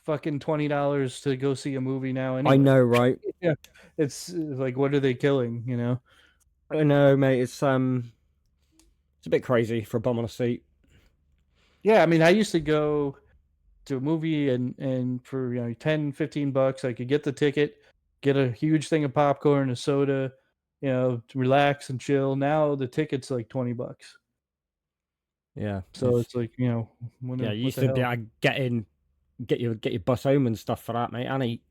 S2: fucking $20 to go see a movie now
S1: I
S2: anyway.
S1: know, right?
S2: Yeah, it's like, what are they killing?
S1: I know, mate. It's a bit crazy for a bum on a seat.
S2: Yeah, I mean, I used to go to a movie, and for 10-15 bucks I could get the ticket, get a huge thing of popcorn, a soda, to relax and chill. Now the ticket's like $20,
S1: Yeah,
S2: so it's like,
S1: yeah. You
S2: what
S1: used
S2: the
S1: to
S2: hell.
S1: get your bus home and stuff for that, mate. And eat.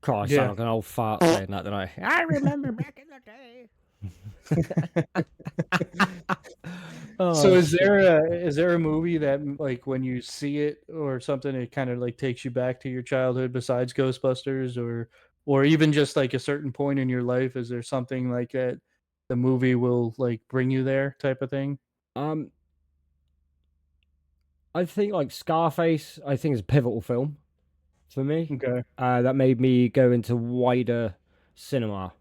S1: God, I sound
S2: Yeah.
S1: like an old fart saying that, don't I remember back in the day.
S2: So
S1: Oh shit.
S2: is there a movie that, like, when you see it or something, it kind of like takes you back to your childhood besides Ghostbusters, or even just like a certain point in your life? Is there something like that the movie will, like, bring you there, type of thing?
S1: Um, I think like Scarface. I think is a pivotal film for me.
S2: Okay.
S1: That made me go into wider cinema.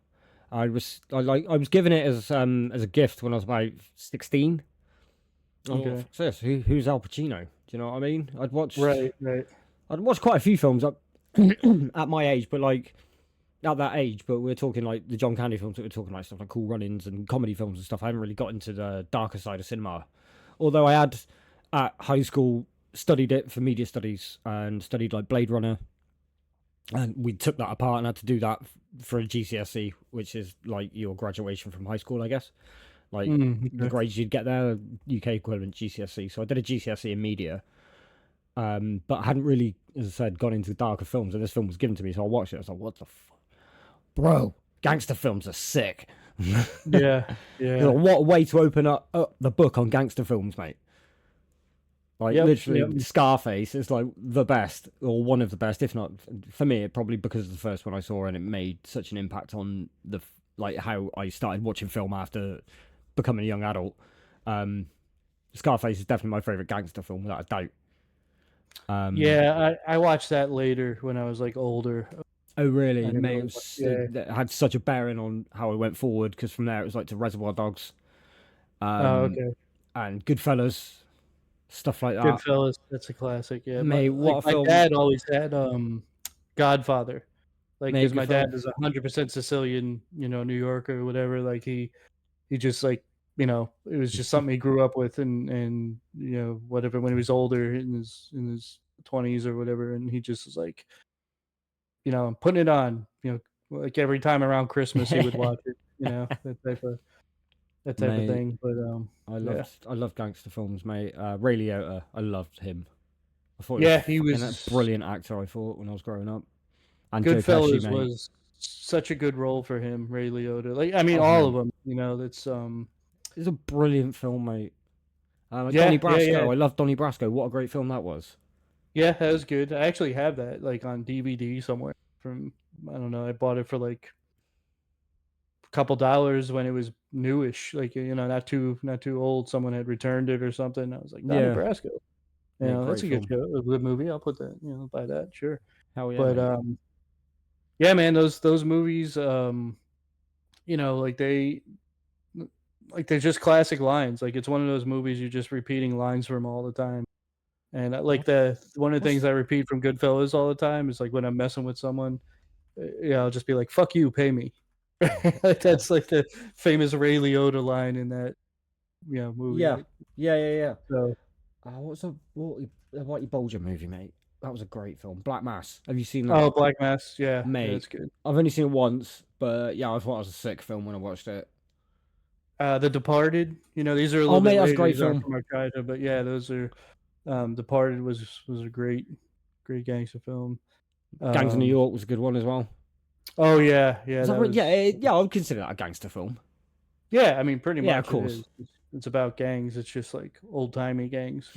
S1: I was given it as a gift when I was about 16. Oh,
S2: Okay.
S1: what's this? Who's Al Pacino? Do you know what I mean?
S2: Right, right.
S1: I'd watched quite a few films up at my age, but like at that age. But we're talking like the John Candy films. We're talking like stuff like Cool Runnings and comedy films and stuff. I haven't really got into the darker side of cinema, although I had at high school studied it for media studies and studied like Blade Runner and we took that apart and had to do that for a GCSE, which is like your graduation from high school, I guess. Like the
S2: Okay.
S1: grades you'd get there, UK equivalent GCSE. So I did a GCSE in media, but I hadn't really, as I said, gone into darker films. And this film was given to me, so I watched it. I was like, "What the fuck, bro? Gangster films are sick."
S2: Yeah, yeah.
S1: What a way to open up the book on gangster films, mate. Like
S2: Yep, yep.
S1: literally, Scarface is like the best, or one of the best, if not for me. Probably because of the first one I saw, and it made such an impact on like how I started watching film after becoming a young adult. Um, Scarface is definitely my favorite gangster film, without a doubt.
S2: Yeah, I watched that later when I was like older.
S1: Oh really,
S2: I
S1: mate?
S2: never, yeah.
S1: It had such a bearing on how I went forward, because from there it was like to Reservoir Dogs,
S2: Oh,
S1: um,
S2: okay.
S1: and Goodfellas, stuff like that.
S2: Goodfellas, that's a classic. Yeah,
S1: Mate, what a
S2: my
S1: film!
S2: dad always had Godfather, like
S1: Mate,
S2: because my dad
S1: Goodfellas.
S2: is 100% Sicilian, New Yorker or whatever. Like he just like it was just something he grew up with, and whatever when he was older in his 20s or whatever, and he just was like, I'm putting it on, like every time around Christmas he would watch it, that type of
S1: Mate,
S2: thing. But yeah,
S1: I loved gangster films, mate. Ray Liotta, I loved him. I thought he was a
S2: yeah, he
S1: fucking
S2: was.
S1: brilliant actor. I thought when I was growing up, and Joe Pesci,
S2: Goodfellas
S1: mate.
S2: was such a good role for him, Ray Liotta. Like, I mean,
S1: Oh,
S2: all of
S1: mate,
S2: them. That's
S1: it's a brilliant film, mate. Donnie
S2: yeah, yeah, yeah,
S1: Brasco, I love Donnie Brasco. What a great film that was.
S2: yeah. That was good. I actually have that like on DVD somewhere. From I don't know. I bought it for like a couple dollars when it was newish. Like not too old. Someone had returned it or something. I was like Donnie
S1: Yeah,
S2: Brasco.
S1: mate,
S2: That's
S1: great
S2: a good
S1: film.
S2: show, a good movie. I'll put that. Buy that. Sure.
S1: Hell yeah,
S2: But
S1: mate.
S2: yeah, man, those movies. Like they're just classic lines. Like it's one of those movies you're just repeating lines from all the time. And like the one of the things
S1: What's
S2: I repeat from Goodfellas all the time is like when I'm messing with someone, yeah, I'll just be like, "Fuck you, pay me." Like
S1: oh
S2: that's like the famous Ray Liotta line in that movie.
S1: yeah,
S2: Like
S1: yeah.
S2: so.
S1: What's the Whitey Bulger movie, mate? That was a great film. Black Mass. Have you seen that,
S2: Oh, Black Mass. Yeah, yeah,
S1: mate?
S2: that's good.
S1: I've only seen it once, but yeah, I thought it was a sick film when I watched it.
S2: The Departed. These are a
S1: Oh,
S2: little bit
S1: mate, that's a
S2: later.
S1: great
S2: These aren't
S1: film.
S2: from our childhood, but yeah, those are. Departed was a great gangster film.
S1: Gangs of New
S2: Um,
S1: York was a good one as well.
S2: oh yeah, yeah,
S1: Is that
S2: that
S1: right? Yeah,
S2: was.
S1: yeah, I would consider that a gangster film.
S2: Yeah, I mean, pretty
S1: Yeah, of
S2: much it
S1: course.
S2: is. It's about gangs. It's just like old timey gangs.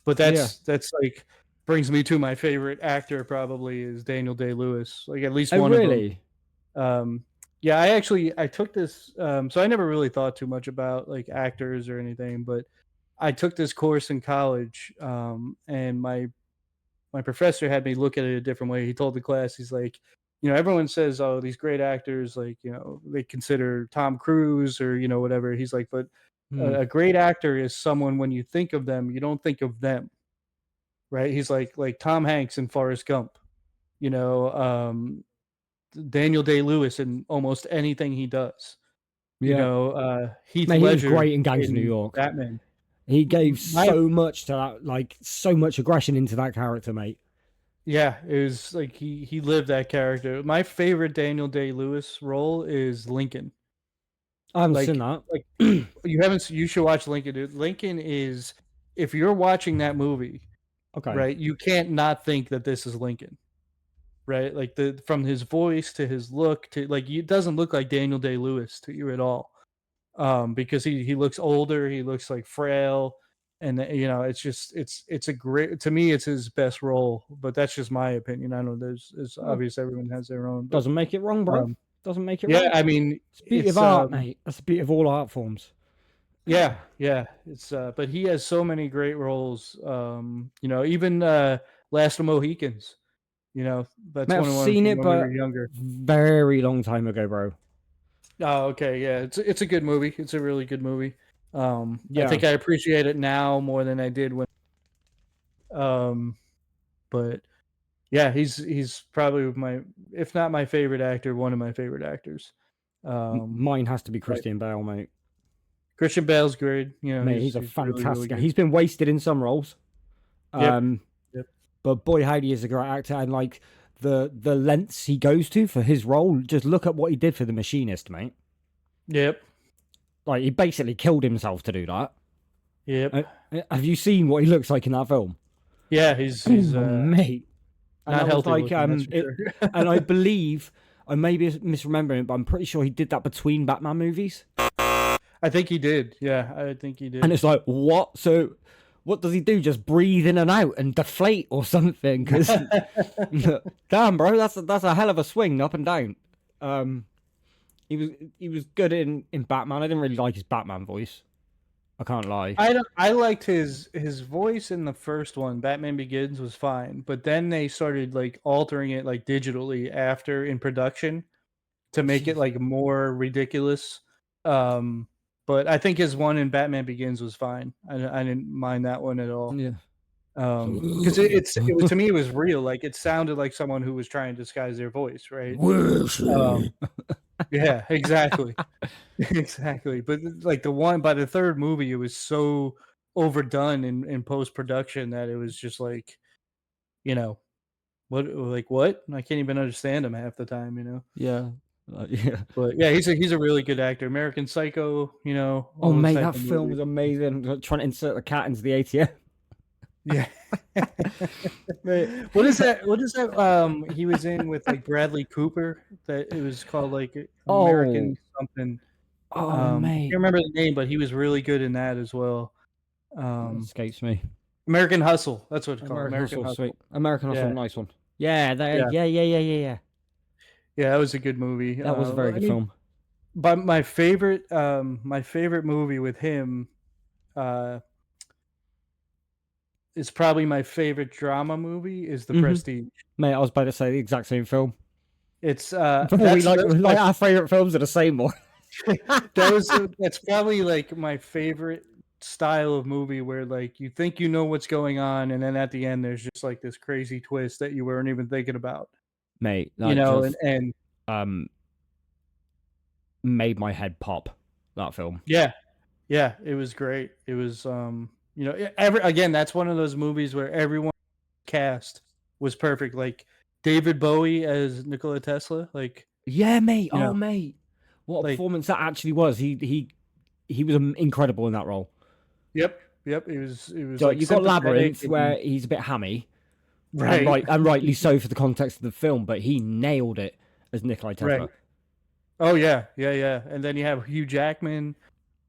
S2: But
S1: Yeah.
S2: that's like brings me to my favorite actor probably is Daniel Day-Lewis. Like at least
S1: Oh,
S2: one of them.
S1: really?
S2: Um, yeah, I took this. So I never really thought too much about like actors or anything, but I took this course in college, and my professor had me look at it a different way. He told the class, he's like, everyone says, oh, these great actors, like, they consider Tom Cruise or, whatever. He's like, but
S1: Hmm.
S2: a great actor is someone when you think of them, you don't think of them, right? He's like Tom Hanks in Forrest Gump, you know, um, Daniel Day Lewis in almost anything he does,
S1: Yeah.
S2: Heath
S1: Man, he was
S2: Ledger
S1: great in Gangs of New
S2: in
S1: York.
S2: Batman.
S1: He gave
S2: My
S1: so much to that, like so much aggression into that character, mate.
S2: Yeah, it was like he lived that character. My favorite Daniel Day Lewis role is Lincoln.
S1: I haven't seen
S2: Like
S1: that.
S2: like you should watch Lincoln, dude. Lincoln is if you're watching that movie,
S1: Okay.
S2: right, you can't not think that this is Lincoln, right? Like the from his voice to his look to like it doesn't look like Daniel Day Lewis to you at all. Because he looks older, he looks like frail, and it's just it's a great to me it's his best role, but that's just my opinion. I know there's
S1: Well,
S2: obvious everyone has their own, but
S1: doesn't make it wrong, bro.
S2: um,
S1: Doesn't make it
S2: yeah,
S1: wrong.
S2: I mean
S1: It's the beauty of art, mate. That's the beauty of all art forms.
S2: yeah, yeah, it's but he has so many great roles. Even Last of Mohicans. That's
S1: Mate, I've
S2: one
S1: seen
S2: from
S1: it,
S2: when we were
S1: but
S2: younger.
S1: very long time ago, bro.
S2: Oh, okay, yeah, it's a good movie. It's a really good movie. I
S1: Yeah.
S2: think I appreciate it now more than I did when. Um, but yeah, he's probably my if not my favorite actor, one of my favorite actors. Um,
S1: Mine has to be
S2: but
S1: Christian Bale, mate.
S2: Christian Bale's great.
S1: Mate, he's a
S2: He's really really
S1: fantastic.
S2: good.
S1: He's been wasted in some roles,
S2: Yep.
S1: um,
S2: Yep.
S1: but boy, howdy, is a great actor. And like the lengths he goes to for his role. Just look at what he did for the Machinist, mate.
S2: Yep.
S1: Like, he basically killed himself to do that.
S2: Yep.
S1: Have you seen what he looks like in that film?
S2: Yeah, he's
S1: Oh, mate. And
S2: not
S1: that was
S2: healthy
S1: like
S2: looking, that's for sure.
S1: and I believe I may be misremembering it, but I'm pretty sure he did that between Batman movies.
S2: I think he did. Yeah, I think he did.
S1: And it's like, what? So what does he do? Just breathe in and out and deflate or something? Because damn, bro, that's a hell of a swing up and down. He was good in Batman. I didn't really like his Batman voice. I can't lie.
S2: I liked his voice in the first one. Batman Begins was fine, but then they started like altering it like digitally after in production to make it like more ridiculous. But I think his one in Batman Begins was fine. I didn't mind that one at all.
S1: Yeah.
S2: Because it was, to me it was real. Like it sounded like someone who was trying to disguise their voice, right? Yeah, exactly. Exactly. But like by the third movie, it was so overdone in post production that it was just like, you know, what? I can't even understand him half the time, you know.
S1: Yeah. Yeah.
S2: But yeah, he's a really good actor. American Psycho, you know,
S1: Oh,
S2: all those
S1: mate,
S2: type
S1: that
S2: of
S1: film
S2: movies.
S1: was amazing. Trying to insert the cat into the ATM.
S2: Yeah.
S1: Mate.
S2: What is that? What is that? He was in with like Bradley Cooper. That it was called like
S1: Oh.
S2: American something.
S1: Oh,
S2: I can't
S1: mate.
S2: remember the name, but he was really good in that as well.
S1: That escapes me.
S2: American Hustle. That's what it's called.
S1: American
S2: American
S1: Hustle,
S2: Hustle.
S1: sweet. American Hustle,
S2: Yeah.
S1: nice one. Yeah,
S2: Yeah.
S1: yeah.
S2: Yeah, that was a good movie.
S1: That was a very
S2: I
S1: good
S2: mean,
S1: film.
S2: but my favorite movie with him, uh, is probably my favorite drama movie is The Prestige.
S1: Mate, I was about to say the exact same film.
S2: It's
S1: We like our favorite films are the same one.
S2: that's probably like my favorite style of movie where like you think you know what's going on and then at the end there's just like this crazy twist that you weren't even thinking about.
S1: Mate,
S2: You
S1: that
S2: know,
S1: just
S2: and
S1: made my head pop. That film.
S2: yeah, it was great. It was you know, again, that's one of those movies where everyone cast was perfect. Like David Bowie as Nikola Tesla, like,
S1: Yeah, mate.
S2: you know,
S1: Mate, what a
S2: like
S1: performance that actually was. He was incredible in that role.
S2: yep, it was
S1: So
S2: like
S1: you got
S2: sympathetic
S1: Labyrinth,
S2: and
S1: where he's a bit hammy,
S2: right,
S1: and rightly so for the context of the film, but he nailed it as Nikolai Tesla.
S2: right. Oh yeah. And then you have Hugh Jackman,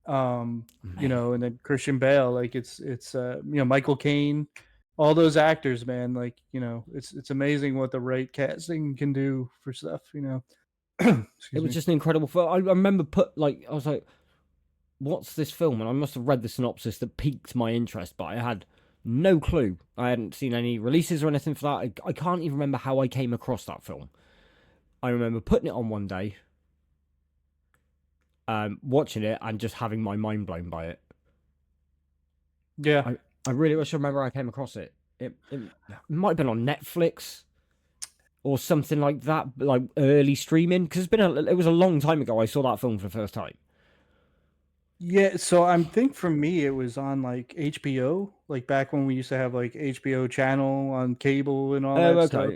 S2: you know, and then Christian Bale. Like it's you know, Michael Caine, all those actors, man. Like, you know, it's amazing what the right casting can do for stuff. You know,
S1: It
S2: excuse
S1: was
S2: me.
S1: just an incredible film. I remember I was like, "What's this film?" And I must have read the synopsis that piqued my interest, but I had no clue. I hadn't seen any releases or anything for that. I can't even remember how I came across that film. I remember putting it on one day, watching it, and just having my mind blown by it.
S2: Yeah.
S1: I really wish I remember how I came across it. It might have been on Netflix or something like that, like early streaming, because it was a long time ago I saw that film for the first time.
S2: Yeah, so I think for me it was on like HBO, like back when we used to have like HBO channel on cable and all
S1: Oh,
S2: that stuff.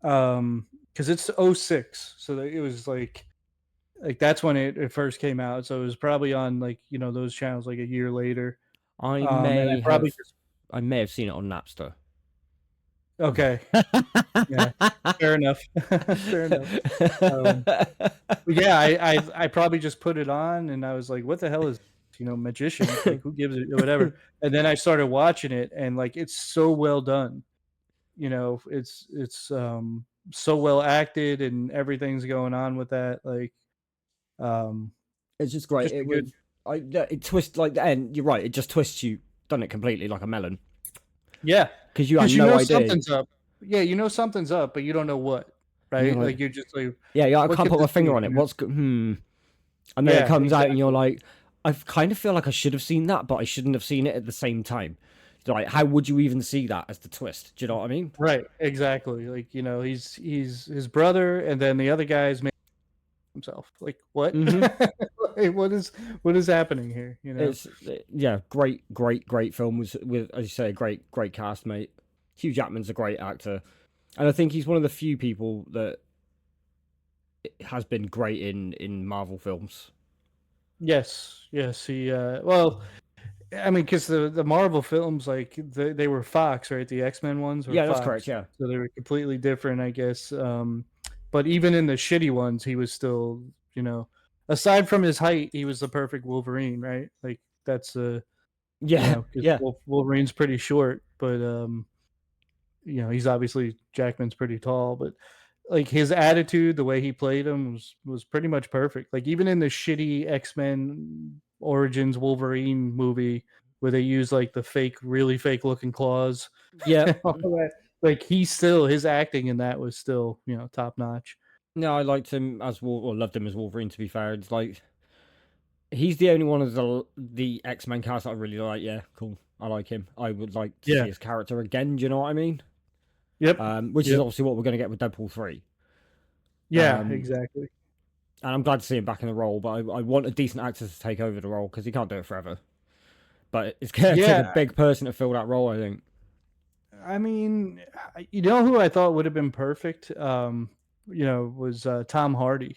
S1: okay.
S2: Because it's '06, so it was like that's when it first came out. So it was probably on like, you know, those channels like a year later. And
S1: I may have seen it on Napster.
S2: okay, yeah, fair enough, fair enough. Yeah, I probably just put it on and I was like, what the hell is, you know, magician? Like, who gives it, whatever. And then I started watching it and like it's so well done. You know, it's so well acted and everything's going on with that. Like,
S1: It's just great.
S2: just a good.
S1: It twists like the end. You're right. It just twists you, done it completely like a melon.
S2: Yeah,
S1: Because you had
S2: because you
S1: no
S2: know
S1: idea.
S2: something's up. Yeah, you know something's up, but you don't know what. Right?
S1: You're
S2: Like you're just like,
S1: yeah, I
S2: what
S1: can't
S2: could
S1: put my
S2: this
S1: finger
S2: be?
S1: on it.
S2: You know?
S1: What's good? And then
S2: Yeah,
S1: it comes out, and
S2: exactly.
S1: you're like, I kind of feel like I should have seen that, but I shouldn't have seen it at the same time. Like, how would you even see that as the twist? Do you know what I mean?
S2: Right, exactly. Like, you know, he's his brother, and then the other guy's made himself. Like, what? Like, what is happening here? You know?
S1: Yeah, great film with as you say, a great cast, mate. Hugh Jackman's a great actor. And I think he's one of the few people that has been great in Marvel films.
S2: Yes, yes. He well, I mean, because the Marvel films, like they were Fox, right? The X-Men ones were
S1: Yeah, that's correct.
S2: Fox,
S1: Yeah,
S2: so they were completely different, I guess. But even in the shitty ones, he was still, aside from his height, he was the perfect Wolverine, right? Like that's
S1: yeah,
S2: because
S1: yeah,
S2: Wolverine's pretty short, but he's obviously Jackman's pretty tall, but like his attitude, the way he played him was pretty much perfect. Like even in the shitty X-Men Origins Wolverine movie where they use like the fake, really fake looking claws
S1: yeah.
S2: and all that, like his acting in that was still, top notch.
S1: No, I liked him as or loved him as Wolverine. To be fair, it's like he's the only one of the X Men cast that I really like. Yeah, cool. I like him. I would like to
S2: Yeah.
S1: see his character again. Do you know what I mean?
S2: Yep.
S1: Which is
S2: Yep.
S1: obviously what we're going to get with Deadpool 3.
S2: Yeah,
S1: Um,
S2: exactly.
S1: and I'm glad to see him back in the role, but I want a decent actor to take over the role because he can't do it forever. But it's going to take a
S2: Yeah,
S1: big person to fill that role, I think.
S2: I mean, you know who I thought would have been perfect, was Tom Hardy.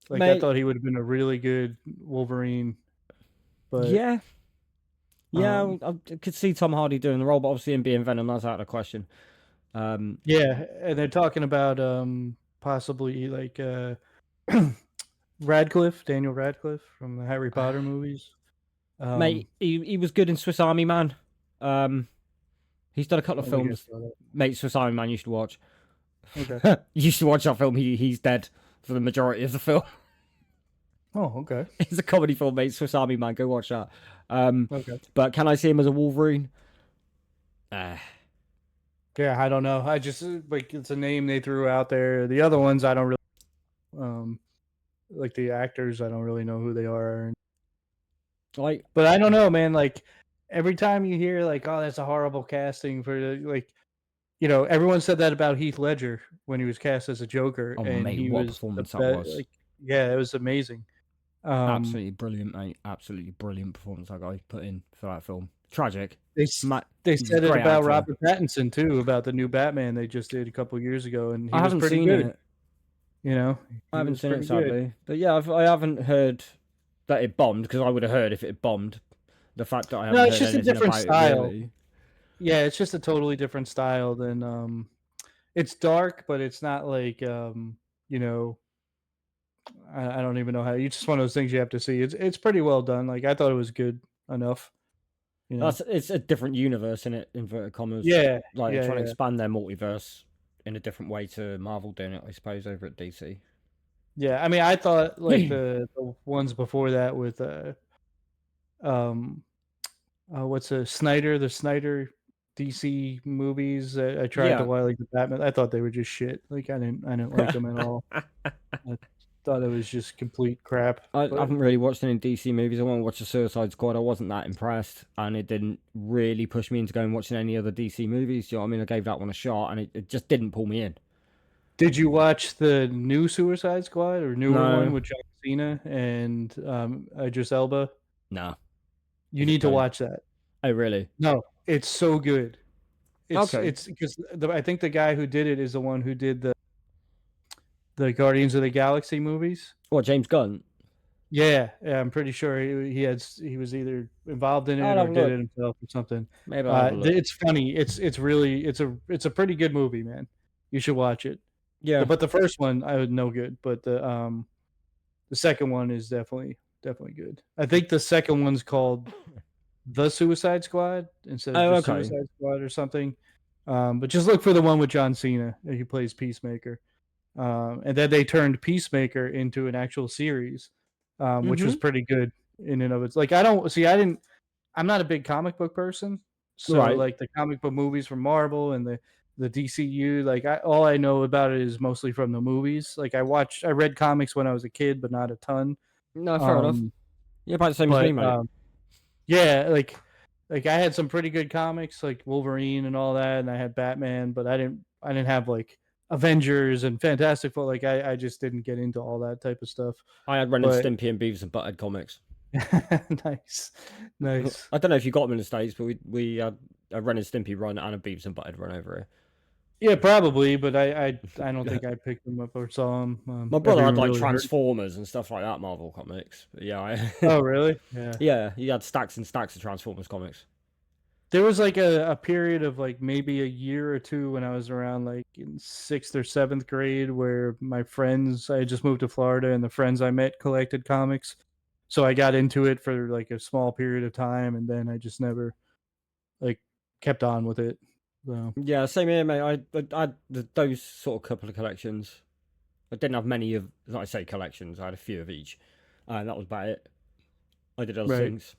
S2: Like I
S1: Mate,
S2: thought he would have been a really good Wolverine, but
S1: yeah, yeah,
S2: um,
S1: I could see Tom Hardy doing the role, but obviously him being Venom, that's out of the question. Um,
S2: yeah, and they're talking about possibly like Daniel Radcliffe from the Harry Potter movies. Um,
S1: mate, he was good in Swiss Army Man. Um, he's done a couple
S2: I
S1: of
S2: don't think I
S1: films.
S2: saw that.
S1: Mate, Swiss Army Man, you should watch.
S2: Okay.
S1: You should watch that film. He's dead for the majority of the film.
S2: Oh, okay.
S1: It's a comedy film, mate. Swiss Army Man, go watch that.
S2: Okay.
S1: But can I see him as a Wolverine? Uh,
S2: Yeah, I don't know. I just like it's a name they threw out there. The other ones I don't really um like the actors. I don't really know who they are.
S1: like,
S2: But I don't know, man. Like every time you hear like, oh, that's a horrible casting for like, everyone said that about Heath Ledger when he was cast as a Joker,
S1: oh
S2: and
S1: mate,
S2: he
S1: what a
S2: was the
S1: performance that
S2: best.
S1: was!
S2: Like, yeah, it was amazing. Um,
S1: Absolutely brilliant, mate. Absolutely brilliant performance that guy put in for that film. Tragic.
S2: they
S1: Matt,
S2: they
S1: he's a
S2: said it
S1: great
S2: about
S1: actor.
S2: Robert Pattinson too, about the new Batman they just did a couple years ago, and he
S1: I
S2: was
S1: haven't
S2: pretty
S1: seen
S2: good.
S1: it.
S2: You know,
S1: I
S2: he
S1: haven't
S2: was
S1: seen it
S2: pretty good.
S1: sadly, but yeah, I haven't heard that it bombed because I would have heard if it had bombed. The fact that I
S2: No,
S1: haven't
S2: it's
S1: heard
S2: just a
S1: anything
S2: different
S1: about it
S2: style.
S1: really.
S2: Yeah, it's just a totally different style than it's dark, but it's not like you know, I don't even know how. It's just one of those things you have to see. It's pretty well done. Like I thought it was good enough. You know.
S1: It's a different universe in it, inverted commas.
S2: Yeah,
S1: Like they're
S2: yeah,
S1: trying to
S2: yeah,
S1: expand their multiverse in a different way to Marvel doing it, I suppose, over at DC.
S2: yeah. I mean, I thought like the ones before that with um what's the Snyder DC movies. I tried to
S1: Yeah.
S2: watch like the Batman. I thought they were just shit. Like I didn't like them at all. I thought it was just complete crap.
S1: I
S2: But
S1: haven't really watched any DC movies. I want to watch the Suicide Squad. I wasn't that impressed, and it didn't really push me into going watching any other DC movies. Do you know what I mean? I gave that one a shot, and it just didn't pull me in.
S2: did you watch the new Suicide Squad or newer one
S1: No,
S2: with John Cena and Idris Elba?
S1: no.
S2: You
S1: Is it
S2: need to
S1: good?
S2: watch that.
S1: Oh, really?
S2: No, it's so good. It's
S1: Okay.
S2: it's because I think the guy who did it is the one who did the Guardians of the Galaxy movies.
S1: What, James Gunn?
S2: Yeah, yeah, I'm pretty sure he was either involved in it
S1: I'll
S2: or
S1: have a
S2: did
S1: look.
S2: it himself or something.
S1: Maybe I'll have a look.
S2: It's funny. It's really it's a pretty good movie, man. You should watch it.
S1: Yeah.
S2: But the first one I was no good, but the second one is definitely good. I think the second one's called The Suicide Squad instead of
S1: Oh,
S2: just
S1: okay.
S2: Suicide Squad or something. But just look for the one with John Cena. He plays Peacemaker. And then they turned Peacemaker into an actual series, which was
S1: Mm-hmm.
S2: pretty good in and of its. Like I don't see. I didn't. I'm not a big comic book person, so
S1: Right.
S2: like the comic book movies from Marvel and the DCU, like all I know about it is mostly from the movies. Like I read comics when I was a kid, but not a ton.
S1: No, fair enough.
S2: Um,
S1: You're about the same as me,
S2: but
S1: mate.
S2: yeah, like I had some pretty good comics like Wolverine and all that, and I had Batman, but I didn't have like Avengers and Fantastic Four. Like I just didn't get into all that type of stuff.
S1: I had Ren and
S2: But
S1: Stimpy and Beavis and Butthead comics.
S2: nice, nice.
S1: I don't know if you got them in the States, but we had a Ren and Stimpy run and a Beavis and Butthead run over here.
S2: Yeah, probably, but I don't think I picked them up or saw them.
S1: My brother had
S2: Everyone
S1: like
S2: really heard.
S1: Transformers and stuff like that, Marvel comics. But yeah,
S2: Oh, really? Yeah.
S1: yeah, he had stacks and stacks of Transformers comics.
S2: There was like a period of like maybe a year or two when I was around like in sixth or seventh grade where my friends, I had just moved to Florida and the friends I met collected comics. So I got into it for like a small period of time and then I just never like kept on with it. So,
S1: Yeah, same here, mate. I had those sort of couple of collections. I didn't have many of, like I say, collections. I had a few of each, and that was about it. I did other
S2: right.
S1: things.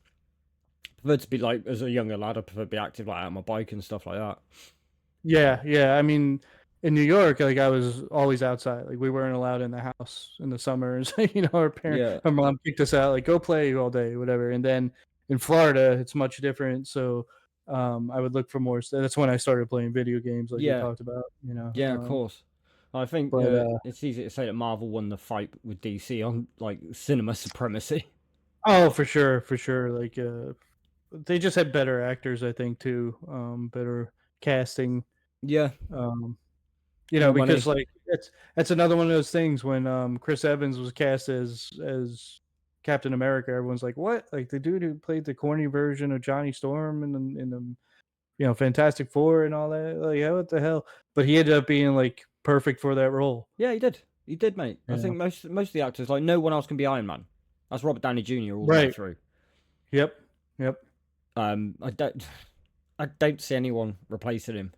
S1: Preferred to be like as a younger lad. I prefer to be active, like out on my bike and stuff like that.
S2: Yeah, yeah. I mean, in New York, like I was always outside. Like we weren't allowed in the house in the summers.
S1: Yeah,
S2: our mom kicked us out. Like go play all day, whatever. And then in Florida, it's much different. So I would look for more. That's when I started playing video games, like we
S1: yeah,
S2: talked about.
S1: yeah. Of course. I think
S2: But
S1: it's easy to say that Marvel won the fight with DC on like cinema supremacy.
S2: oh, for sure, for sure. Like they just had better actors, I think, too. Better casting.
S1: Yeah,
S2: Um,
S1: more
S2: because
S1: money.
S2: like that's another one of those things when Chris Evans was cast as Captain America, everyone's like, "What?" Like the dude who played the corny version of Johnny Storm in the Fantastic Four and all that. Like, what the hell? But he ended up being like perfect for that role.
S1: Yeah, he did. He did, mate. I
S2: Yeah.
S1: think most of the actors, like no one else can be Iron Man. That's Robert Downey Jr. all the way
S2: Right.
S1: through.
S2: Yep. Yep.
S1: I don't, I don't see anyone replacing him.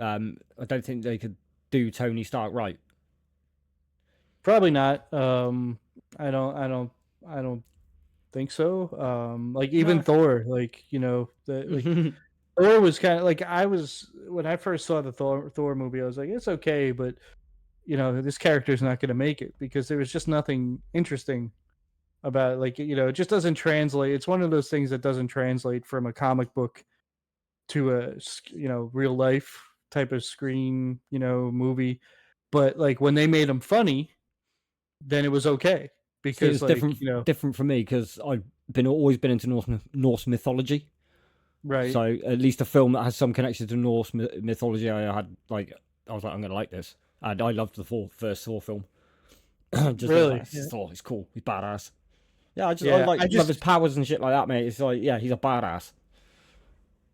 S1: I don't think they could do Tony Stark right.
S2: Probably not. I don't. I don't. I don't think so. Like even
S1: No.
S2: Thor, like the like Thor was kind of like I was when I first saw the Thor movie. I was like, it's okay, but this character's not going to make it because there was just nothing interesting about it. Like it just doesn't translate. It's one of those things that doesn't translate from a comic book to a real life type of screen movie. But like when they made him funny, then it was okay
S1: See,
S2: because
S1: it's
S2: like
S1: different for me because I've been always been into Norse mythology.
S2: right,
S1: So at least a film that has some connection to Norse mythology, I had like I was like, I'm gonna like this, and I loved the first Thor film. Just looks like
S2: really, yeah.
S1: Thor. He's cool. He's badass. Yeah, I
S2: Yeah,
S1: like love his powers and shit like that, mate. It's like yeah, he's a badass.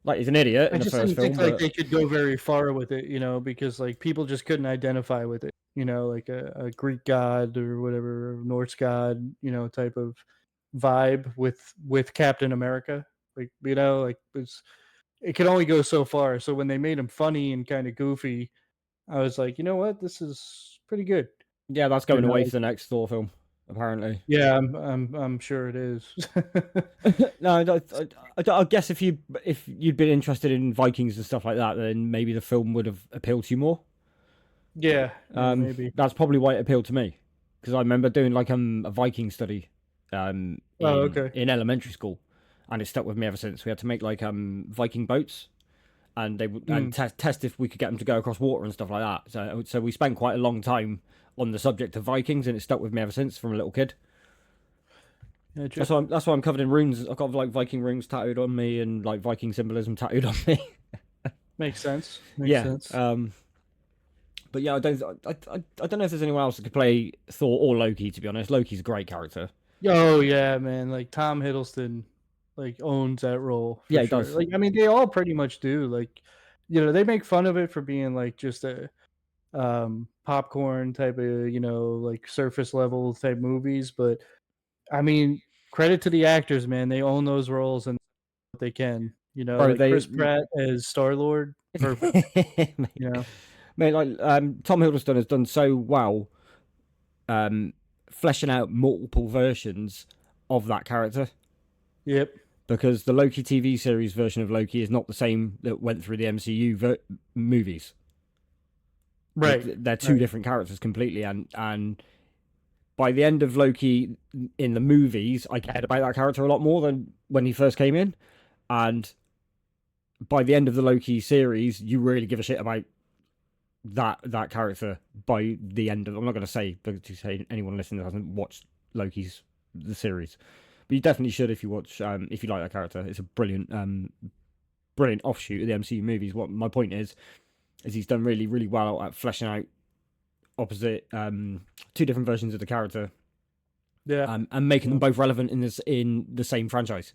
S1: Like he's an idiot
S2: I
S1: in the
S2: just
S1: first
S2: didn't think
S1: film,
S2: like
S1: but
S2: they could go very far with it, because like people just couldn't identify with it, like a Greek god or whatever, Norse god, type of vibe with Captain America. Like, like it could only go so far. So when they made him funny and kind of goofy, I was like, you know what, this is pretty good.
S1: yeah, that's going away for the next Thor film, apparently.
S2: Yeah, I'm sure it is.
S1: No, I guess if you'd been interested in Vikings and stuff like that, then maybe the film would have appealed to you more.
S2: Yeah, yeah, maybe.
S1: That's probably why it appealed to me because I remember doing like a Viking study
S2: Oh,
S1: in
S2: okay.
S1: elementary school, and it stuck with me ever since. We had to make like Viking boats, and they would and
S2: Mm,
S1: test if we could get them to go across water and stuff like that. So we spent quite a long time on the subject of Vikings, and it stuck with me ever since from a little kid.
S2: gotcha.
S1: That's why I'm covered in runes. I've got like Viking runes tattooed on me and like Viking symbolism tattooed on me.
S2: Makes sense. Makes
S1: Yeah.
S2: sense.
S1: But yeah, I don't know if there's anyone else that could play Thor or Loki. To be honest, Loki's a great character.
S2: Oh yeah, man! Like Tom Hiddleston, like owns that role for
S1: Yeah, he
S2: sure.
S1: does.
S2: Like I mean, they all pretty much do. Like, they make fun of it for being like just a popcorn type of like surface level type movies, but I mean, credit to the actors, man. They own those roles and what they can.
S1: Bro,
S2: Like
S1: they
S2: Chris Pratt as Star Lord, perfect.
S1: mate,
S2: You know.
S1: mate, like Tom Hiddleston has done so well, fleshing out multiple versions of that character.
S2: Yep.
S1: Because the Loki TV series version of Loki is not the same that went through the MCU movies.
S2: Right.
S1: They're two
S2: Right.
S1: different characters completely, and by the end of Loki in the movies, I cared about that character a lot more than when he first came in, and by the end of the Loki series, you really give a shit about that character. By the end of, I'm not going to say anyone listening that hasn't watched Loki's the series, but you definitely should if you watch if you like that character. It's a brilliant offshoot of the MCU movies. What my point is, as he's done really, really well at fleshing out opposite two different versions of the character,
S2: Yeah.
S1: and making them
S2: Yeah.
S1: both relevant in the same franchise.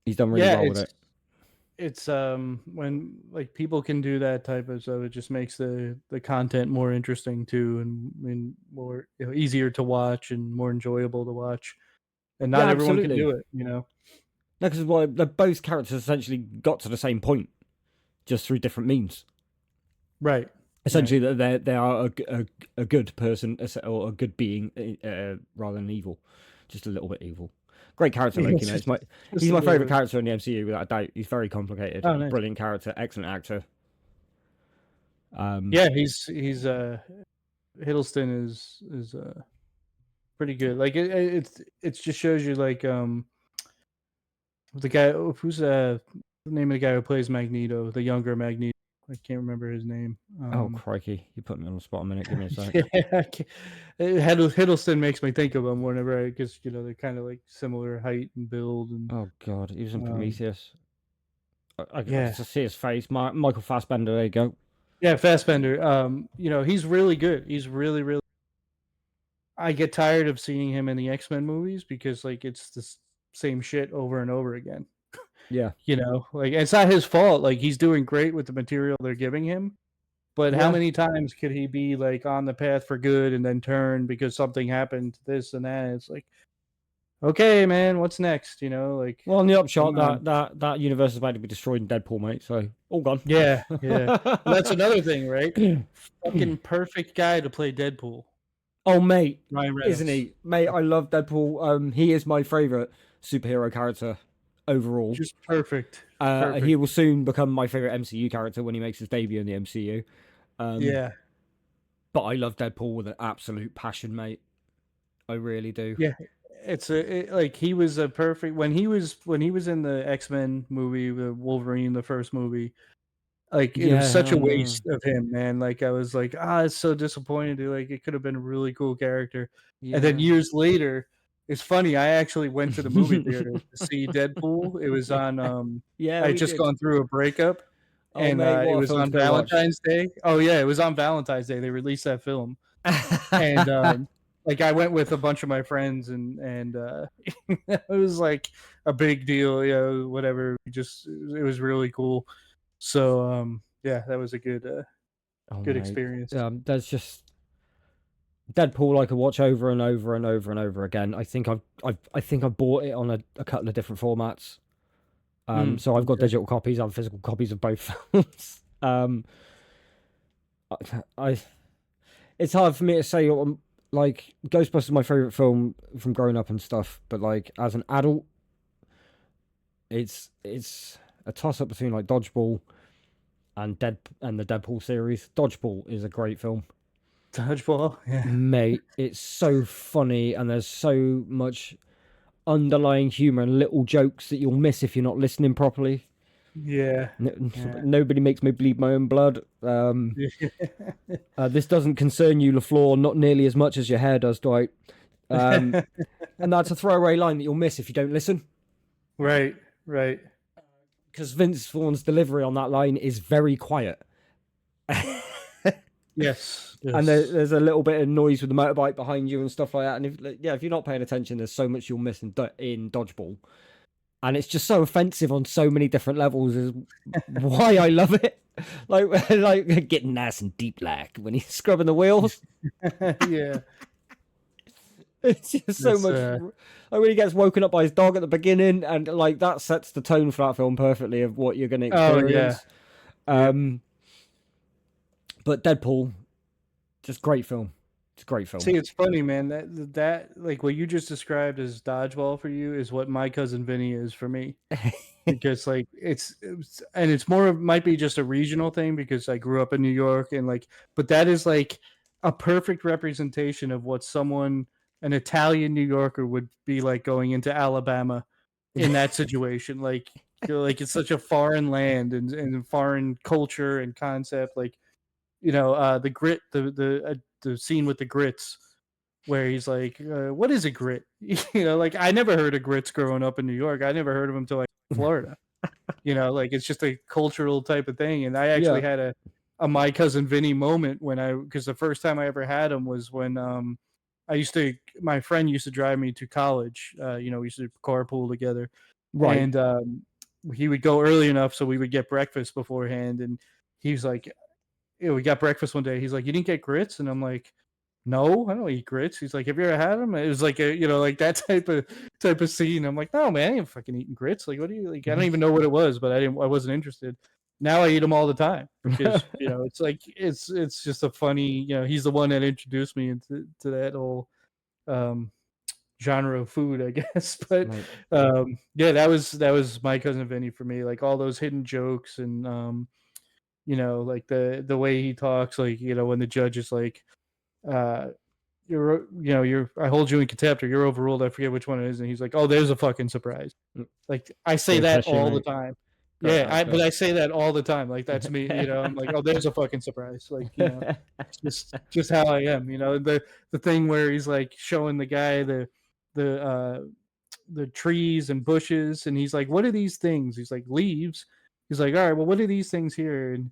S1: He's done really
S2: Yeah,
S1: well with it.
S2: it's when like people can do that type of stuff, it just makes the content more interesting too, and more, you know, easier to watch and more enjoyable to watch. And not
S1: Yeah,
S2: everyone can
S1: absolutely.
S2: do it, you know.
S1: No, because well, both characters essentially got to the same point, just through different means.
S2: Right. Right.
S1: Essentially, that they are a good person or a good being rather than evil, just a little bit evil. Great character,
S2: Yeah,
S1: Loki, mate.
S2: just
S1: He's
S2: a
S1: my
S2: little
S1: favorite
S2: bit.
S1: character in the MCU without a doubt. He's very complicated,
S2: Oh, nice.
S1: brilliant character, excellent actor.
S2: Yeah, he's Hiddleston is pretty good. Like it just shows you like the guy who's the name of the guy who plays Magneto, the younger Magneto. I can't remember his name.
S1: Oh crikey, you put me on the spot a minute. Give me a sec.
S2: Yeah, Hiddleston makes me think of him whenever I, because you know they're kind of like similar height and build, and
S1: Oh god, he was in
S2: um,
S1: Prometheus. I
S2: yeah,
S1: just see his face. Michael Fassbender. There you go.
S2: yeah, Fassbender. You know, he's really good. He's really, really. I get tired of seeing him in the X-Men movies because like it's the same shit over and over again.
S1: Yeah,
S2: You know, like it's not his fault. Like he's doing great with the material they're giving him. But how
S1: yeah.
S2: many times could he be like on the path for good and then turn because something happened to this and that? It's like, okay, man, what's next? You know, like,
S1: Well, in the upshot,
S2: come on.
S1: that universe is about to be destroyed in Deadpool, mate. So all gone.
S2: Yeah, yeah. Well, that's another thing, right? Fucking perfect guy to play Deadpool,
S1: Oh, mate,
S2: Ryan
S1: isn't
S2: Reynolds.
S1: he? Mate, I love Deadpool. He is my favorite superhero character overall.
S2: Just perfect,
S1: He
S2: perfect.
S1: will soon become my favorite MCU character when he makes his debut in the MCU.
S2: Yeah,
S1: But I love Deadpool with an absolute passion, mate. I really do.
S2: yeah. Like he was a perfect when he was in the X-Men movie, the Wolverine, the first movie. Like it was
S1: Yeah,
S2: such
S1: I
S2: a
S1: know.
S2: waste of him, man. Like I was like, it's so disappointed. Like it could have been a really cool character. And then
S1: Yeah.
S2: years later, it's funny. I actually went to the movie theater to see Deadpool. It was
S1: Yeah.
S2: on.
S1: Yeah,
S2: I had
S1: we
S2: just
S1: did.
S2: gone through a breakup,
S1: Oh,
S2: and
S1: mate,
S2: it
S1: what a
S2: was
S1: film to
S2: on
S1: go watch.
S2: Valentine's Day. Oh yeah, it was on Valentine's Day. They released that film, and like I went with a bunch of my friends, and it was like a big deal. You know, whatever. It was really cool. So yeah, that was a
S1: Oh,
S2: good
S1: mate.
S2: experience.
S1: There's just Deadpool I could watch over and over and over and over again. I think I've bought it on a couple of different formats. So I've got
S2: Okay.
S1: digital copies, I have physical copies of both films. I it's hard for me to say. Like Ghostbusters is my favorite film from growing up and stuff, but like as an adult, it's a toss up between like Dodgeball and the Deadpool series. Dodgeball is a great film,
S2: Dodgeball. Yeah.
S1: mate. It's so funny and there's so much underlying humor and little jokes that you'll miss if you're not listening properly.
S2: Yeah. Yeah.
S1: Nobody makes me bleed my own blood. This doesn't concern you, LaFleur, not nearly as much as your hair does, Dwight. Um, and that's a throwaway line that you'll miss if you don't listen.
S2: Right. Right.
S1: Because Vince Vaughn's delivery on that line is very quiet.
S2: Yes.
S1: And
S2: Yes.
S1: there's a little bit of noise with the motorbike behind you and stuff like that. And if you're not paying attention, there's so much you'll miss in Dodgeball. And it's just so offensive on so many different levels is why I love it. Like getting nice and deep like when he's scrubbing the wheels.
S2: Yeah.
S1: It's just so
S2: It's
S1: much. Like when he gets woken up by his dog at the beginning, and like that sets the tone for that film perfectly of what you're going to
S2: oh yeah.
S1: experience.
S2: Yeah.
S1: But Deadpool, just great film. It's a great film.
S2: See, it's funny, man. That like what you just described as dodgeball for you is what my cousin Vinny is for me. Because like it's more of might be just a regional thing because I grew up in New York and like, but that is like a perfect representation of what an Italian New Yorker would be like going into Alabama in that situation. Like, you know, like it's such a foreign land and foreign culture and concept. Like, you know, the scene with the grits where he's like, "What is a grit?" You know, like I never heard of grits growing up in New York. I never heard of them until like Florida. You know, like it's just a cultural type of thing. And I actually
S1: Yeah.
S2: had a my cousin Vinny moment when because the first time I ever had him was when my friend used to drive me to college. You know, we used to carpool together,
S1: Right.
S2: and he would go early enough so we would get breakfast beforehand. And he's like, we got breakfast one day. He's like, "You didn't get grits?" And I'm like, "No, I don't eat grits." He's like, "Have you ever had them?" It was like a, you know, like that type of scene. I'm like, "No, man, I ain't fucking eating grits. Like, what do you like? I don't even know what it was, but I wasn't interested." Now I eat them all the time because you know it's like it's just a funny, you know, he's the one that introduced me into to that whole um genre of food, I guess. But
S1: Mate.
S2: yeah, that was my cousin Vinny for me. Like all those hidden jokes and you know, like the way he talks, like, you know, when the judge is like, uh, you know, I hold you in contempt or you're overruled. I forget which one it is. And he's like, oh, there's a fucking surprise.
S1: Mm,
S2: Like I say
S1: very
S2: that
S1: cliche,
S2: all the
S1: mate.
S2: time.
S1: Great
S2: Yeah. But
S1: actor.
S2: I say that all the time. Like that's me, you know, I'm like, oh, there's a fucking surprise. Like, you know, it's just how I am, you know, the thing where he's like showing the guy the, the trees and bushes. And he's like, what are these things? He's like, leaves. He's like, all right, well, what are these things here? And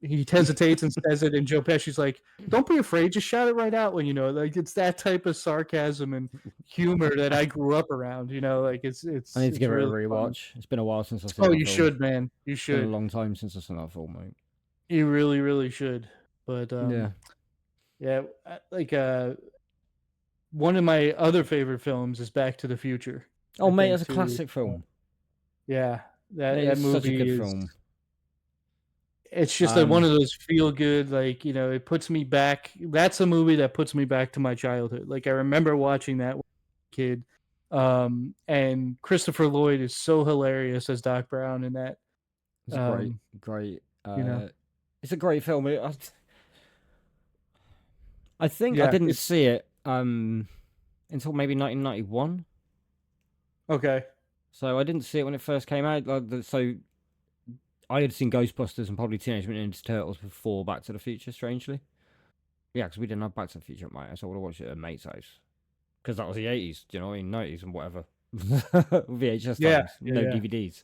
S2: he hesitates and says it, and Joe Pesci's like, "Don't be afraid, just shout it right out when you know." Like it's that type of sarcasm and humor that I grew up around. You know, like
S1: I need to
S2: it's
S1: give it a
S2: really funny.
S1: rewatch. It's been a while since I've seen
S2: Oh,
S1: that
S2: you
S1: film.
S2: should, man. You
S1: It's been a
S2: should.
S1: long time since I've seen that film, mate.
S2: You really, really should. But
S1: Yeah.
S2: yeah, like one of my other favorite films is Back to the Future.
S1: Oh,
S2: I
S1: mate,
S2: think
S1: that's a
S2: too.
S1: classic film.
S2: Yeah,
S1: Mate,
S2: that
S1: it's such a
S2: movie
S1: good
S2: is.
S1: film.
S2: It's just one
S1: Um,
S2: of those feel good, like, you know, it puts me back. That's a movie that puts me back to my childhood. Like I remember watching that when I was a kid. And Christopher Lloyd is so hilarious as Doc Brown in that.
S1: it's a great,
S2: Um,
S1: great.
S2: you know,
S1: It's a great film. I think I
S2: yeah,
S1: didn't
S2: it's
S1: see it until maybe 1991.
S2: okay.
S1: So I didn't see it when it first came out. So I had seen Ghostbusters and probably Teenage Mutant Ninja Turtles before Back to the Future. Strangely, yeah, because we didn't have Back to the Future at my house. I would have watched it at a mate's house because that was the 80s. Do you know what I mean? 90s and whatever. VHS
S2: Yeah,
S1: times,
S2: yeah,
S1: no
S2: yeah,
S1: DVDs.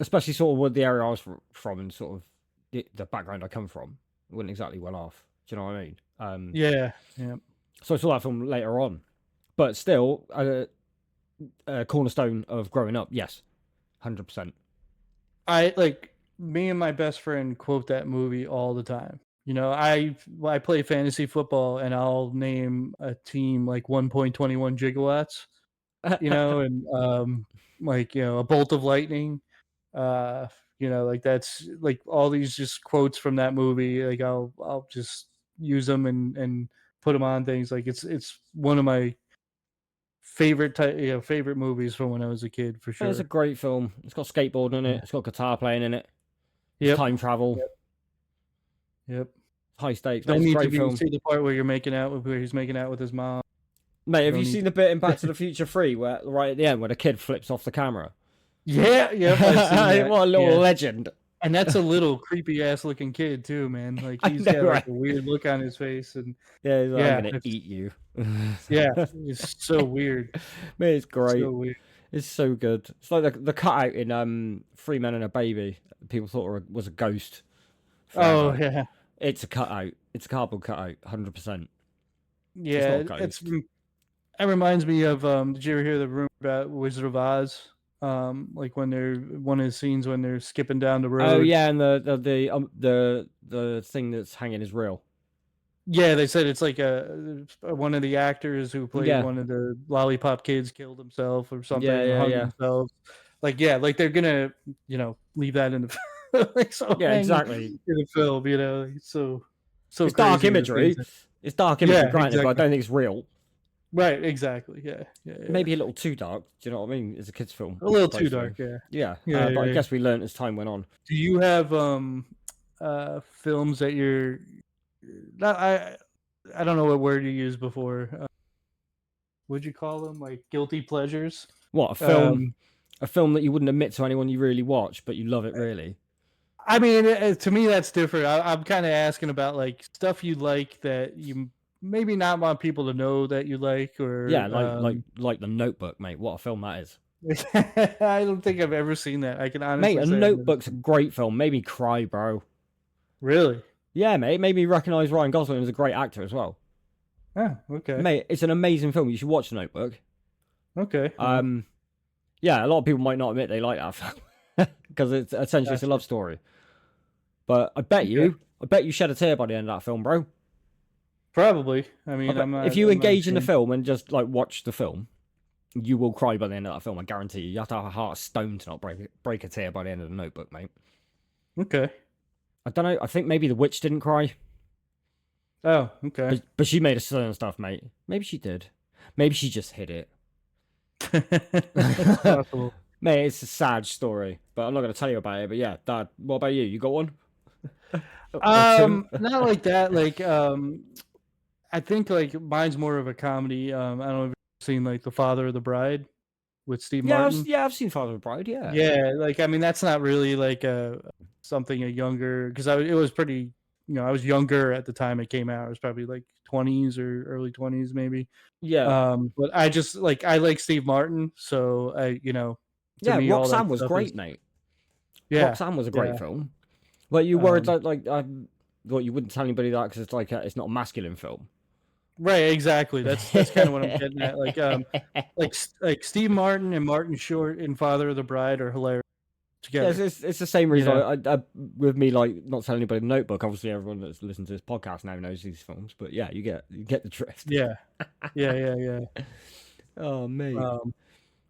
S1: Especially sort of what the area I was from and sort of the background I come from. It wasn't exactly well off. Do you know what I mean?
S2: yeah, yeah.
S1: So I saw that film later on, but still, a cornerstone of growing up. Yes, 100%.
S2: I like me and my best friend quote that movie all the time. You know, I play fantasy football and I'll name a team like 1.21 gigawatts, you know, and like, you know, a bolt of lightning. Uh, you know, like that's like all these just quotes from that movie. Like I'll just use them and put them on things. Like it's one of my favorite movies from when I was a kid for
S1: It's a
S2: sure.
S1: great film. It's got skateboarding in it.
S2: Yeah.
S1: It's got guitar playing in it. It's
S2: Yep.
S1: time travel.
S2: Yep. Yep.
S1: High stakes, mate.
S2: Don't
S1: It's a
S2: need to
S1: great
S2: be
S1: film.
S2: see the part where you're making out with where he's making out with his mom.
S1: Mate, have you
S2: Don't need
S1: seen
S2: to.
S1: the bit in Back to the Future 3 where right at the end where the kid flips off the camera?
S2: Yeah, yep, I've seen that.
S1: What a little
S2: Yeah.
S1: legend.
S2: And that's a little creepy ass looking kid too, man. Like
S1: I
S2: he's
S1: know,
S2: got like
S1: right?
S2: a weird look on his face and
S1: Yeah, he's like, I'm
S2: yeah,
S1: gonna
S2: it's
S1: eat you.
S2: yeah, it's so weird.
S1: Mate, it's great.
S2: So weird.
S1: It's so good. It's like the cutout in Three Men and a Baby. People thought it was a ghost
S2: Oh
S1: forever.
S2: yeah.
S1: It's a cutout. It's a cardboard cutout, 100%. It's not a
S2: Yeah,
S1: ghost.
S2: that reminds me of did you ever hear the rumor about Wizard of Oz? Like when they're one of the scenes when they're skipping down the
S1: Oh
S2: road.
S1: yeah, and the thing that's hanging is real.
S2: Yeah, they said it's like a one of the actors who played
S1: Yeah,
S2: one of the lollipop kids killed himself or
S1: yeah,
S2: something, or
S1: yeah,
S2: hung
S1: yeah,
S2: themselves. Like yeah, like they're gonna, you know, leave that in the like so
S1: yeah.
S2: hanging
S1: Exactly.
S2: in the film, you know. It's so
S1: It's dark
S2: crazy the things
S1: imagery.
S2: that,
S1: It's dark imagery,
S2: yeah,
S1: granted, but I
S2: exactly.
S1: don't think it's real.
S2: Right, exactly. Yeah, yeah, yeah.
S1: Maybe a little too dark. Do you know what I mean? It's a kids' film,
S2: A little too
S1: supposed to be.
S2: dark, yeah.
S1: Yeah,
S2: Yeah,
S1: but I
S2: yeah, yeah.
S1: guess we learned as time went on.
S2: Do you have films that you're not I don't know what word you used before. What'd you call them? Like guilty pleasures?
S1: What
S2: Um
S1: a film that you wouldn't admit to anyone you really watch, but you love it really.
S2: I mean, to me, that's different. I'm kind of asking about like stuff you like that you maybe not want people to know that you like, or
S1: Yeah, like The Notebook, mate. What a film that is.
S2: I don't think I've ever seen that. I can
S1: Mate,
S2: honestly
S1: A
S2: say I've never
S1: Notebook's a
S2: seen it.
S1: great film. Made me cry, bro.
S2: Really?
S1: Yeah, mate. It made me recognise Ryan Gosling as a great actor as well.
S2: Oh, okay.
S1: Mate, it's an amazing film. You should watch The Notebook.
S2: Okay. Well,
S1: Um, yeah, a lot of people might not admit they like that film because it's essentially it's a
S2: gotcha.
S1: love story. But
S2: Okay.
S1: I bet you shed a tear by the end of that film, bro.
S2: Probably. I
S1: I
S2: mean,
S1: bet if you
S2: I'm not
S1: engage in the
S2: ashamed.
S1: film and just like watch the film, you will cry by the end of that film. I guarantee you. You have to have a heart of stone to not break a tear by the end of The Notebook, mate.
S2: Okay.
S1: I don't know. I think maybe the witch didn't cry,
S2: Oh, okay.
S1: but she made a son and stuff, mate. Maybe she did. Maybe she just hid it.
S2: It's possible.
S1: Mate, it's a sad story, but I'm not going to tell you about it. But yeah, Dad, what about you? You got one or two?
S2: Not like that. Like, I think like mine's more of a comedy. I don't know if you've seen like The Father of the Bride with Steve Martin.
S1: Yeah, I've seen Father of the Bride. Yeah,
S2: Yeah, like I mean, that's not really like a something a younger because it was pretty. You know, I was younger at the time it came out. I was probably like 20s or early 20s maybe.
S1: yeah,
S2: But I just like I like Steve Martin, so to
S1: yeah.
S2: me all that
S1: Roxanne was
S2: stuff is
S1: great, mate.
S2: yeah,
S1: Roxanne was a great
S2: yeah.
S1: film. But you worried
S2: Um,
S1: like what you wouldn't tell anybody that because it's like it's not a masculine film.
S2: right, exactly. That's kind of what I'm getting at. Like Steve Martin and Martin Short in Father of the Bride are hilarious
S1: Yeah,
S2: together.
S1: it's the same
S2: You
S1: reason
S2: know.
S1: with me like not telling anybody the Notebook. Obviously, everyone that's listened to this podcast now knows these films, but yeah, you get the drift.
S2: Yeah. Yeah, yeah, yeah.
S1: Oh mate,
S2: Um,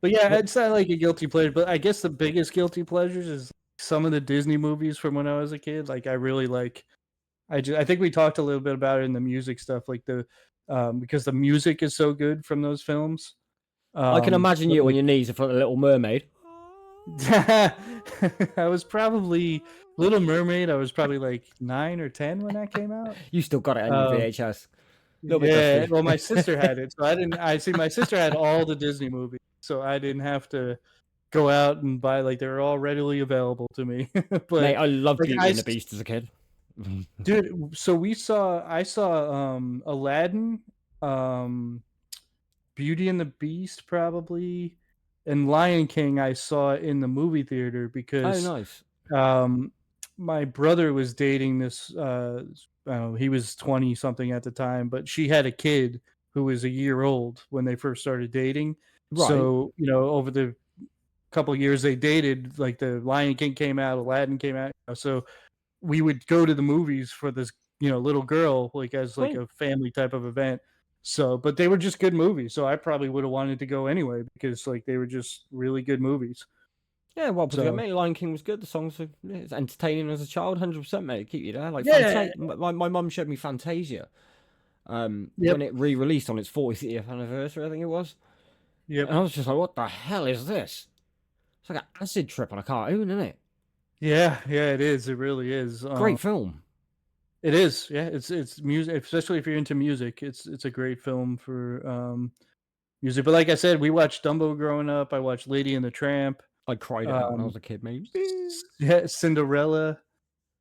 S2: but yeah,
S1: but
S2: it's not like a guilty pleasure, but I guess the biggest guilty pleasures is some of the Disney movies from when I was a kid. Like I really like I think we talked a little bit about it in the music stuff, like the because the music is so good from those films.
S1: I can imagine
S2: But
S1: you on
S2: like
S1: your knees in front of Little Mermaid.
S2: I was probably Little Mermaid. I was probably like 9 or 10 when that came out.
S1: You still got it on your
S2: Um,
S1: VHS. A little bit
S2: yeah,
S1: dusty.
S2: well, my sister had it, so I didn't. I see my sister had all the Disney movies, so I didn't have to go out and buy like they were all readily available to me.
S1: Mate,
S2: But
S1: I loved
S2: like
S1: Beauty and the Beast as a kid.
S2: dude, so I saw Aladdin, um Beauty and the Beast probably, and Lion King I saw in the movie theater
S1: Oh,
S2: because
S1: nice.
S2: um my brother was dating this he was 20 something at the time, but she had a kid who was a year old when they first started dating.
S1: Right.
S2: So, you know, over the couple of years they dated, like the Lion King came out, Aladdin came out, so we would go to the movies for this, you know, little girl, like as like
S1: Sweet.
S2: a family type of event. So, but they were just good movies. So I probably would have wanted to go anyway because like they were just really good movies.
S1: Yeah, well put together,
S2: So
S1: mate. Lion King was good. The songs were it's entertaining as a child, 100%, mate. Keep you there. Like
S2: yeah,
S1: Fantasia. My mum showed me Fantasia.
S2: yep,
S1: When it re-released on its 40th anniversary, I think it was.
S2: yep,
S1: And I was just like, what the hell is this? It's like an acid trip on a cartoon, isn't it?
S2: yeah, yeah. It is. It really is.
S1: Great film.
S2: It is. Yeah, it's music, especially if you're into music. It's a great film for music. But like I said, we watched Dumbo growing up. I watched Lady and the Tramp.
S1: I cried it out when I
S2: Um,
S1: was a kid, mate.
S2: yeah, Cinderella.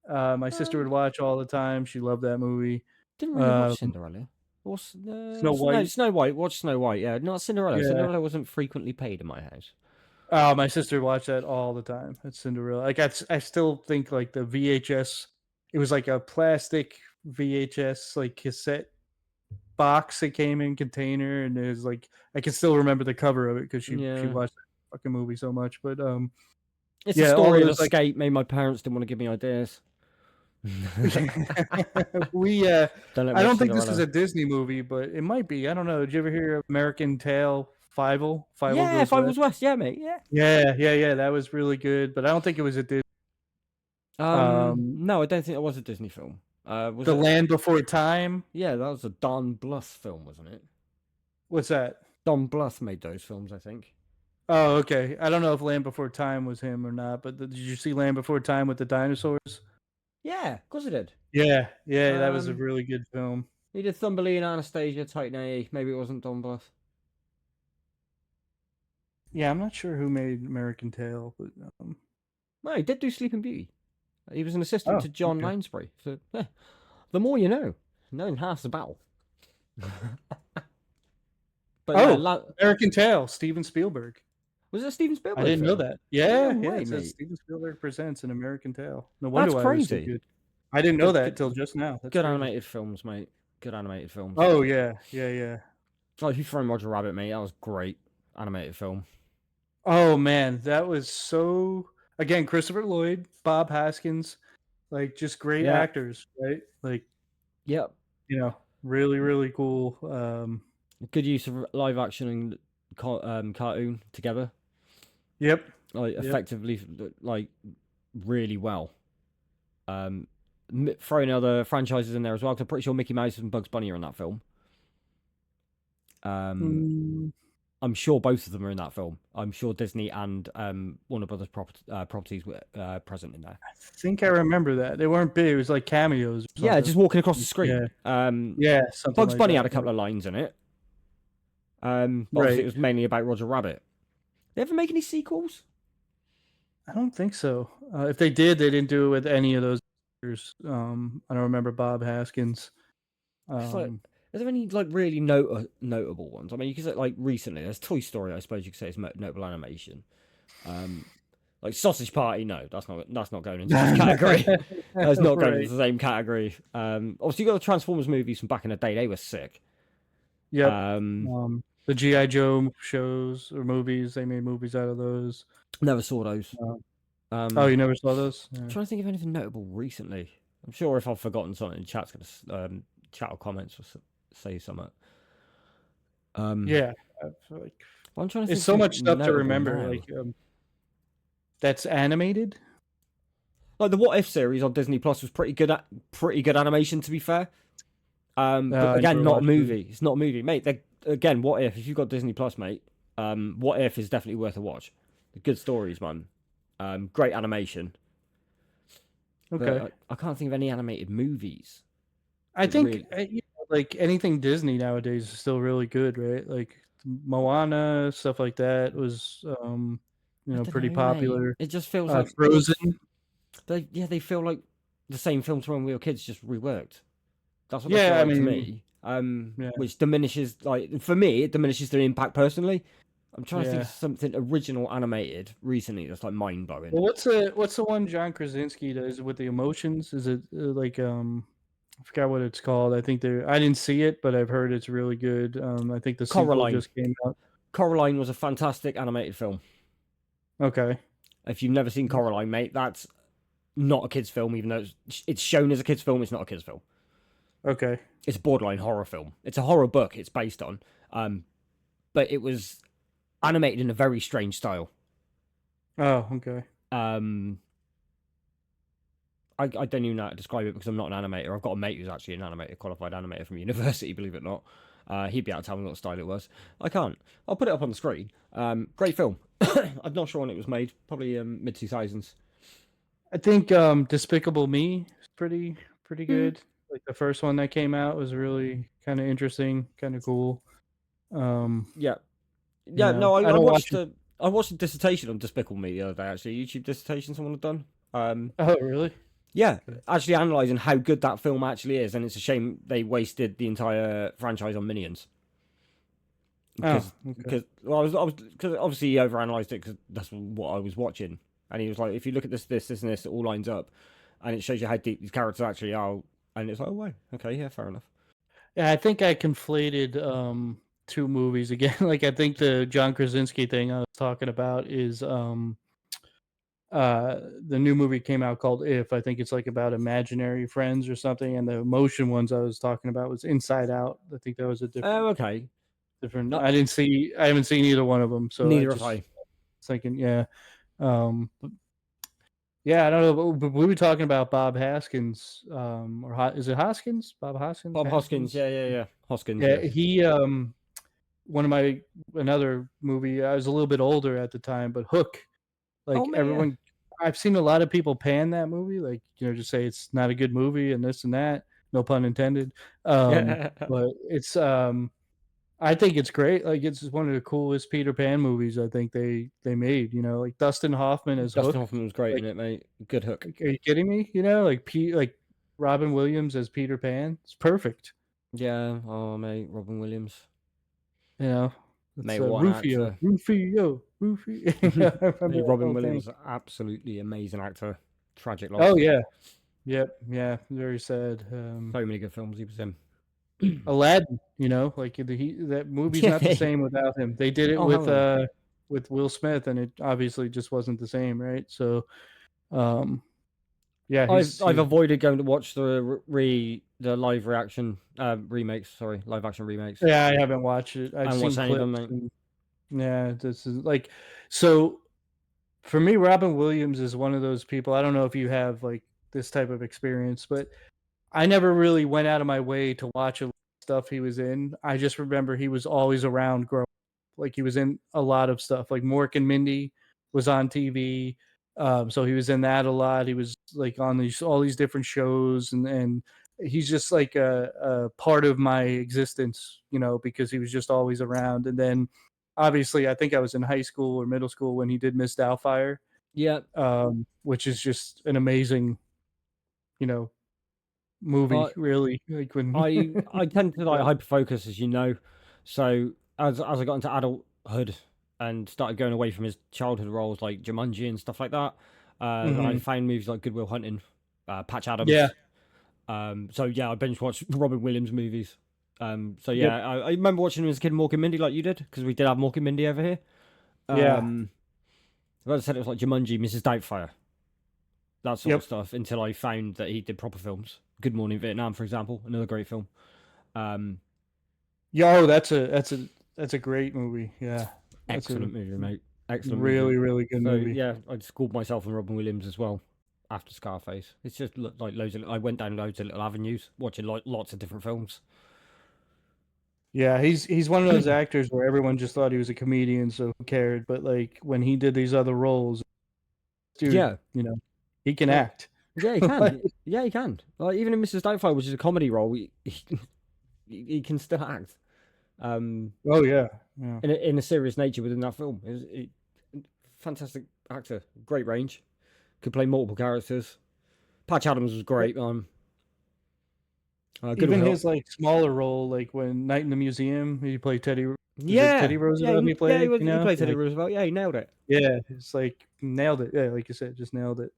S2: My sister
S1: Uh,
S2: would watch all the time. She loved that movie.
S1: didn't really watch
S2: Um,
S1: Cinderella. What's
S2: Snow
S1: no
S2: White.
S1: Snow White? Watch Snow White. Yeah, not Cinderella.
S2: Yeah.
S1: Cinderella wasn't frequently paid in my house.
S2: Oh, my sister watched that all the time. That's Cinderella. Like I still think like the VHS. It was like a plastic VHS like cassette box that came in container, and it was like I can still remember the cover of it because she
S1: Yeah,
S2: watched that fucking movie so much. But
S1: it's a
S2: yeah, all
S1: story of
S2: those like
S1: escape. Maybe my parents didn't want to give me ideas.
S2: we
S1: Don't let me
S2: I
S1: watch
S2: don't think this is
S1: Cinderella.
S2: a Disney movie, but it might be. I don't know. Did you ever hear of American Tail? Five
S1: Yeah,
S2: Goes
S1: if I
S2: West.
S1: was West, yeah, mate, yeah.
S2: Yeah, yeah, yeah. That was really good, but I don't think it was a Disney.
S1: No, I don't think it was a Disney film. Was
S2: The
S1: it?
S2: Land Before Time.
S1: Yeah, that was a Don Bluth film, wasn't it?
S2: What's that?
S1: Don Bluth made those films, I think.
S2: Oh, okay. I don't know if Land Before Time was him or not, but did you see Land Before Time with the dinosaurs?
S1: Yeah, of course it did.
S2: Yeah, yeah, that was a
S1: Um,
S2: really good film.
S1: he did Thumbelina, Anastasia, Titan A. Maybe it wasn't Don Bluth.
S2: Yeah, I'm not sure who made American Tail, but
S1: No, he did do Sleeping Beauty. He was an assistant
S2: oh,
S1: to John
S2: okay.
S1: Lansbury. So, yeah, the more you know. Knowing half the battle. But yeah,
S2: Oh, American Tail, Steven Spielberg.
S1: Was it a Steven
S2: I
S1: Spielberg
S2: didn't know
S1: film?
S2: that.
S1: No
S2: Yeah, yeah,
S1: way,
S2: it says
S1: mate.
S2: Steven Spielberg presents An American Tail. No wonder
S1: That's
S2: why it was so
S1: crazy.
S2: good. I didn't know
S1: Good,
S2: that till
S1: good,
S2: just now. That's
S1: good
S2: crazy.
S1: animated films, mate. Good animated films.
S2: Oh, yeah, yeah, yeah.
S1: Oh, if you throw in Roger Rabbit, mate, that was great animated film.
S2: Oh, man, that was so again, Christopher Lloyd, Bob Hoskins, like, just great
S1: Yeah,
S2: actors, right? Like,
S1: yep.
S2: really, really cool,
S1: Good use of live action and cartoon together,
S2: yep,
S1: like
S2: yep.
S1: effectively, like really well. Um, Throwing other franchises in there as well. Cause I'm pretty sure Mickey Mouse and Bugs Bunny are in that film. Um,
S2: Mm,
S1: I'm sure both of them are in that film. I'm sure Disney and Warner Brothers properties were present in there.
S2: I think I remember that. They weren't big, it was like cameos or
S1: Yeah,
S2: something.
S1: just walking across the
S2: Yeah,
S1: screen.
S2: yeah, something
S1: Bugs
S2: like
S1: Bunny
S2: that,
S1: had a
S2: yeah.
S1: couple of lines in it. But obviously
S2: Right.
S1: it was mainly about Roger Rabbit. They ever make any sequels?
S2: I don't think so. If they did, they didn't do it with any of those actors. I don't remember Bob Haskins.
S1: It's like,
S2: Um,
S1: is there any like really notable ones? I mean, you could say like recently. There's Toy Story. I suppose you could say it's notable animation. Um, like Sausage Party. No, that's not going into this category. That's not going into
S2: right.
S1: the same category. Obviously you got the Transformers movies from back in the day. They were sick.
S2: Yep.
S1: Um,
S2: The GI Joe shows or movies, they made movies out of those.
S1: Never saw those.
S2: Uh, oh,
S1: Um,
S2: you never saw those? Yeah.
S1: Trying to think of anything notable recently. I'm sure if I've forgotten something, chat's gonna chat or comments or say something. Um,
S2: Yeah. I feel like
S1: I'm trying to think
S2: it's
S1: of
S2: so
S1: something
S2: much stuff to
S1: notable
S2: remember.
S1: now.
S2: Like that's animated.
S1: Like the What If series on Disney Plus was pretty good animation, to be fair. But
S2: I
S1: again,
S2: never
S1: not a
S2: watched it.
S1: movie. It's not a movie, mate. Again, What If? If you've got Disney Plus, mate, What If is definitely worth a watch. Good stories, man. Great animation,
S2: Okay.
S1: but I can't think of any animated movies
S2: I
S1: that
S2: think
S1: really.
S2: like anything Disney nowadays is still really good, right? Like Moana, stuff like that was
S1: I don't
S2: pretty
S1: know, mate.
S2: popular.
S1: It just feels like
S2: Frozen.
S1: they feel like the same films from when we were kids, just reworked. That's what they feel
S2: Yeah, I
S1: like to
S2: mean,
S1: me.
S2: yeah,
S1: Which diminishes, like, for me, it diminishes the impact personally. I'm trying to think of
S2: yeah.
S1: something original animated recently that's like mind blowing.
S2: Well, what's the one John Krasinski does with the emotions? Is it like I forgot what it's called. I didn't see it, but I've heard it's really good. I think the sequel
S1: Coraline.
S2: just came out.
S1: Coraline was a fantastic animated film.
S2: Okay.
S1: If you've never seen Coraline, mate, that's not a kids' film, even though it's shown as a kids' film. It's not a kids' film.
S2: Okay.
S1: It's a borderline horror film. It's a horror book. It's based on, but it was animated in a very strange style.
S2: Oh, okay.
S1: Um, I don't even know how to describe it because I'm not an animator. I've got a mate who's actually an animator, qualified animator from university, believe it or not. He'd be able to tell me what style it was. I can't. I'll put it up on the screen. Great film. I'm not sure when it was made. Probably mid 2000s.
S2: I think Despicable Me is pretty
S1: Mm.
S2: good. Like the first one that came out was really kind of interesting, kind of cool. Um,
S1: Yeah, yeah. No,
S2: I don't watch it.
S1: I watched a dissertation on Despicable Me the other day. Actually, a YouTube dissertation someone had done.
S2: Oh, really?
S1: Yeah,
S2: Okay.
S1: actually analysing how good that film actually is, and it's a shame they wasted the entire franchise on Minions.
S2: Oh,
S1: Because
S2: okay.
S1: because well, I was because obviously he overanalyzed it because that's what I was watching, and he was like, if you look at this, and this, it all lines up, and it shows you how deep these characters actually are, and it's like, oh wait, okay, yeah, fair enough.
S2: Yeah, I think I conflated two movies again. Like I think the John Krasinski thing I was talking about is the new movie came out called If. I think it's like about imaginary friends or something, and the emotion ones I was talking about was Inside Out. I think that was a
S1: Oh, okay.
S2: different.
S1: No,
S2: I haven't seen either one of them, so I
S1: neither have
S2: just
S1: I.
S2: thinking, yeah, but yeah, I don't know. But we were talking about Bob Haskins, is it Hoskins? Bob Hoskins,
S1: Bob Hoskins,
S2: Haskins.
S1: yeah. Hoskins,
S2: Yeah,
S1: yeah.
S2: he one of my another movie. I was a little bit older at the time, but Hook.
S1: Oh
S2: Like
S1: mate, yeah.
S2: everyone, I've seen a lot of people pan that movie, like just say it's not a good movie and this and that. No pun intended.
S1: Yeah.
S2: But it's I think it's great. Like it's one of the coolest Peter Pan movies I think they made. Like Dustin Hoffman as
S1: Dustin
S2: Hook.
S1: Hoffman was great
S2: Like,
S1: in it, mate. Good hook.
S2: are you kidding me? Like Robin Williams as Peter Pan. It's perfect.
S1: Yeah. Oh mate, Robin Williams,
S2: You know, it's
S1: mate, what an
S2: Rufio,
S1: actor.
S2: Rufio. Goofy. I remember
S1: Hey,
S2: that
S1: Robin
S2: whole thing.
S1: Williams, absolutely amazing actor. Tragic
S2: Oh
S1: loss.
S2: yeah. Yep. Yeah. Very sad.
S1: So many good films he was in.
S2: Aladdin, like that movie's
S1: Yeah,
S2: not the same without him. They did it
S1: oh hell no.
S2: with Will Smith, and it obviously just wasn't the same, right? So, um, yeah,
S1: I've
S2: he's
S1: avoided going to watch the live reaction remakes. Sorry, live action remakes.
S2: yeah, I haven't watched it.
S1: I
S2: I've
S1: haven't watched
S2: seen
S1: any of them,
S2: clips,
S1: mate.
S2: and yeah, this is like so. For me, Robin Williams is one of those people. I don't know if you have like this type of experience, but I never really went out of my way to watch a lot of stuff he was in. I just remember he was always around growing up. Like he was in a lot of stuff. Like Mork and Mindy was on TV. So he was in that a lot. He was like on all these different shows, and he's just like a part of my existence, because he was just always around. And then obviously I think I was in high school or middle school when he did Miss Doubtfire,
S1: Yeah,
S2: which is just an amazing, you know, movie,
S1: uh,
S2: really. Like when
S1: I tend to like
S2: yeah.
S1: hyper focus, as you know. So as I got into adulthood and started going away from his childhood roles like Jumanji and stuff like that, I
S2: Mhm.
S1: found movies like Good Will Hunting, Patch
S2: Yeah.
S1: Adams. So yeah, I binge watched Robin Williams movies. So
S2: Yep.
S1: yeah, I remember watching him as a kid, Mork and Mindy, like you did, because we did have Mork and Mindy over here.
S2: Yeah.
S1: Um, as I said, it was like Jumanji, Mrs. Doubtfire, that sort of
S2: Yep.
S1: stuff. Until I found that he did proper films. Good Morning Vietnam, for example, another great film. Um,
S2: Yeah. Oh, that's a great movie. Yeah. That's a
S1: Excellent movie, mate. Excellent movie.
S2: really, really good
S1: So
S2: movie.
S1: yeah, I schooled myself on Robin Williams as well after Scarface. It's just like loads of. I went down loads of little avenues, watching like lots of different films.
S2: Yeah, he's one of those actors where everyone just thought he was a comedian, so who cared? But like when he did these other roles, dude,
S1: Yeah,
S2: he can
S1: like
S2: act.
S1: yeah, he
S2: Like,
S1: can. Yeah, he can. Like even in Mrs. Doubtfire, which is a comedy role, he can still act. Um,
S2: oh yeah, yeah.
S1: in a serious nature within that film. Fantastic actor, great range, could play multiple characters. Patch Adams was great. Good
S2: Even
S1: Will.
S2: his like smaller role, like when Night in the Museum, he played Teddy. Was it
S1: Yeah,
S2: Teddy Roosevelt he
S1: yeah, he
S2: played?
S1: was. He played Teddy
S2: Like
S1: Roosevelt. Yeah, he nailed it.
S2: yeah, it's like nailed it. Yeah, like you said, just nailed it.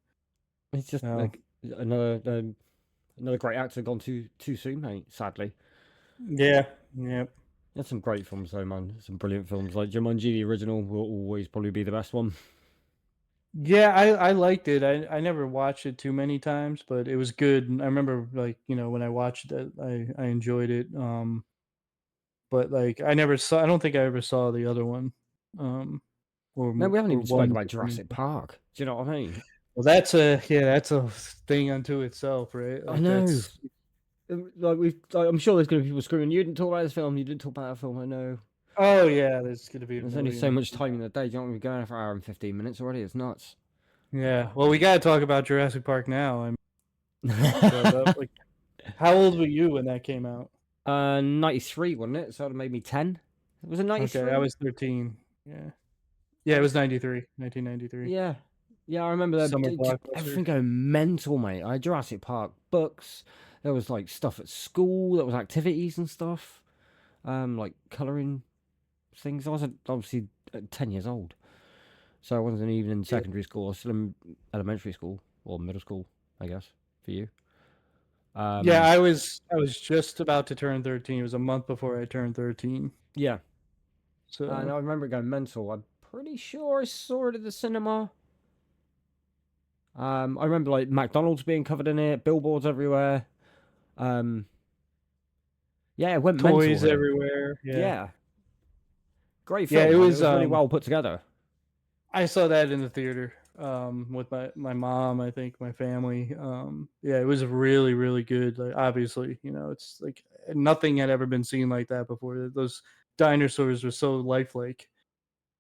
S1: It's just
S2: Oh
S1: like another great actor gone too soon, mate. Sadly,
S2: yeah, yeah.
S1: there's some great films though, man. Some brilliant films like Jumanji, the original, will always probably be the best one.
S2: Yeah, I liked it. I never watched it too many times, but it was good. And I remember like, when I watched it, I enjoyed it. But like I don't think I ever saw the other one. Um
S1: Man, we haven't
S2: or
S1: even spoke
S2: one.
S1: about Jurassic Park. Do you know what I mean?
S2: Well, that's a thing unto itself, right?
S1: I
S2: Like
S1: know.
S2: that's
S1: I'm sure there's going to be people screaming. You didn't talk about this film. You didn't talk about that film. I know.
S2: oh yeah, there's gonna be a
S1: There's only so
S2: million.
S1: much time in the day. Do you know what? We're going for an hour and 15 minutes already. It's nuts.
S2: Yeah. Well, we gotta talk about Jurassic Park now. I mean, so like how old were you when that came out?
S1: 93, wasn't it? So it made me 10. Was it
S2: Okay, I
S1: 93?
S2: was 13. Yeah. Yeah, it was 93, 1993.
S1: Yeah. Yeah, I remember
S2: Summer
S1: just
S2: blockbuster.
S1: everything going mental, mate. I had Jurassic Park books. There was like stuff at school. There was activities and stuff. Like colouring things. I was obviously 10 years old. So I wasn't even in
S2: Yeah.
S1: secondary school. I was still in elementary school or middle school, I guess, for you.
S2: Yeah,
S1: Um,
S2: I was just about to turn 13. It was a month before I turned 13.
S1: yeah. And
S2: So
S1: I remember it going mental. I'm pretty sure I saw it at the cinema. I remember like McDonald's being covered in it, billboards everywhere. Um, yeah, it went mental
S2: toys
S1: here.
S2: everywhere. Yeah.
S1: Yeah, great
S2: Yeah,
S1: film,
S2: it
S1: man. It
S2: was
S1: was really well put together.
S2: I saw that in the theater with my mom, I think, my family. Yeah, it was really really good. Like obviously, it's like nothing had ever been seen like that before. Those dinosaurs were so lifelike.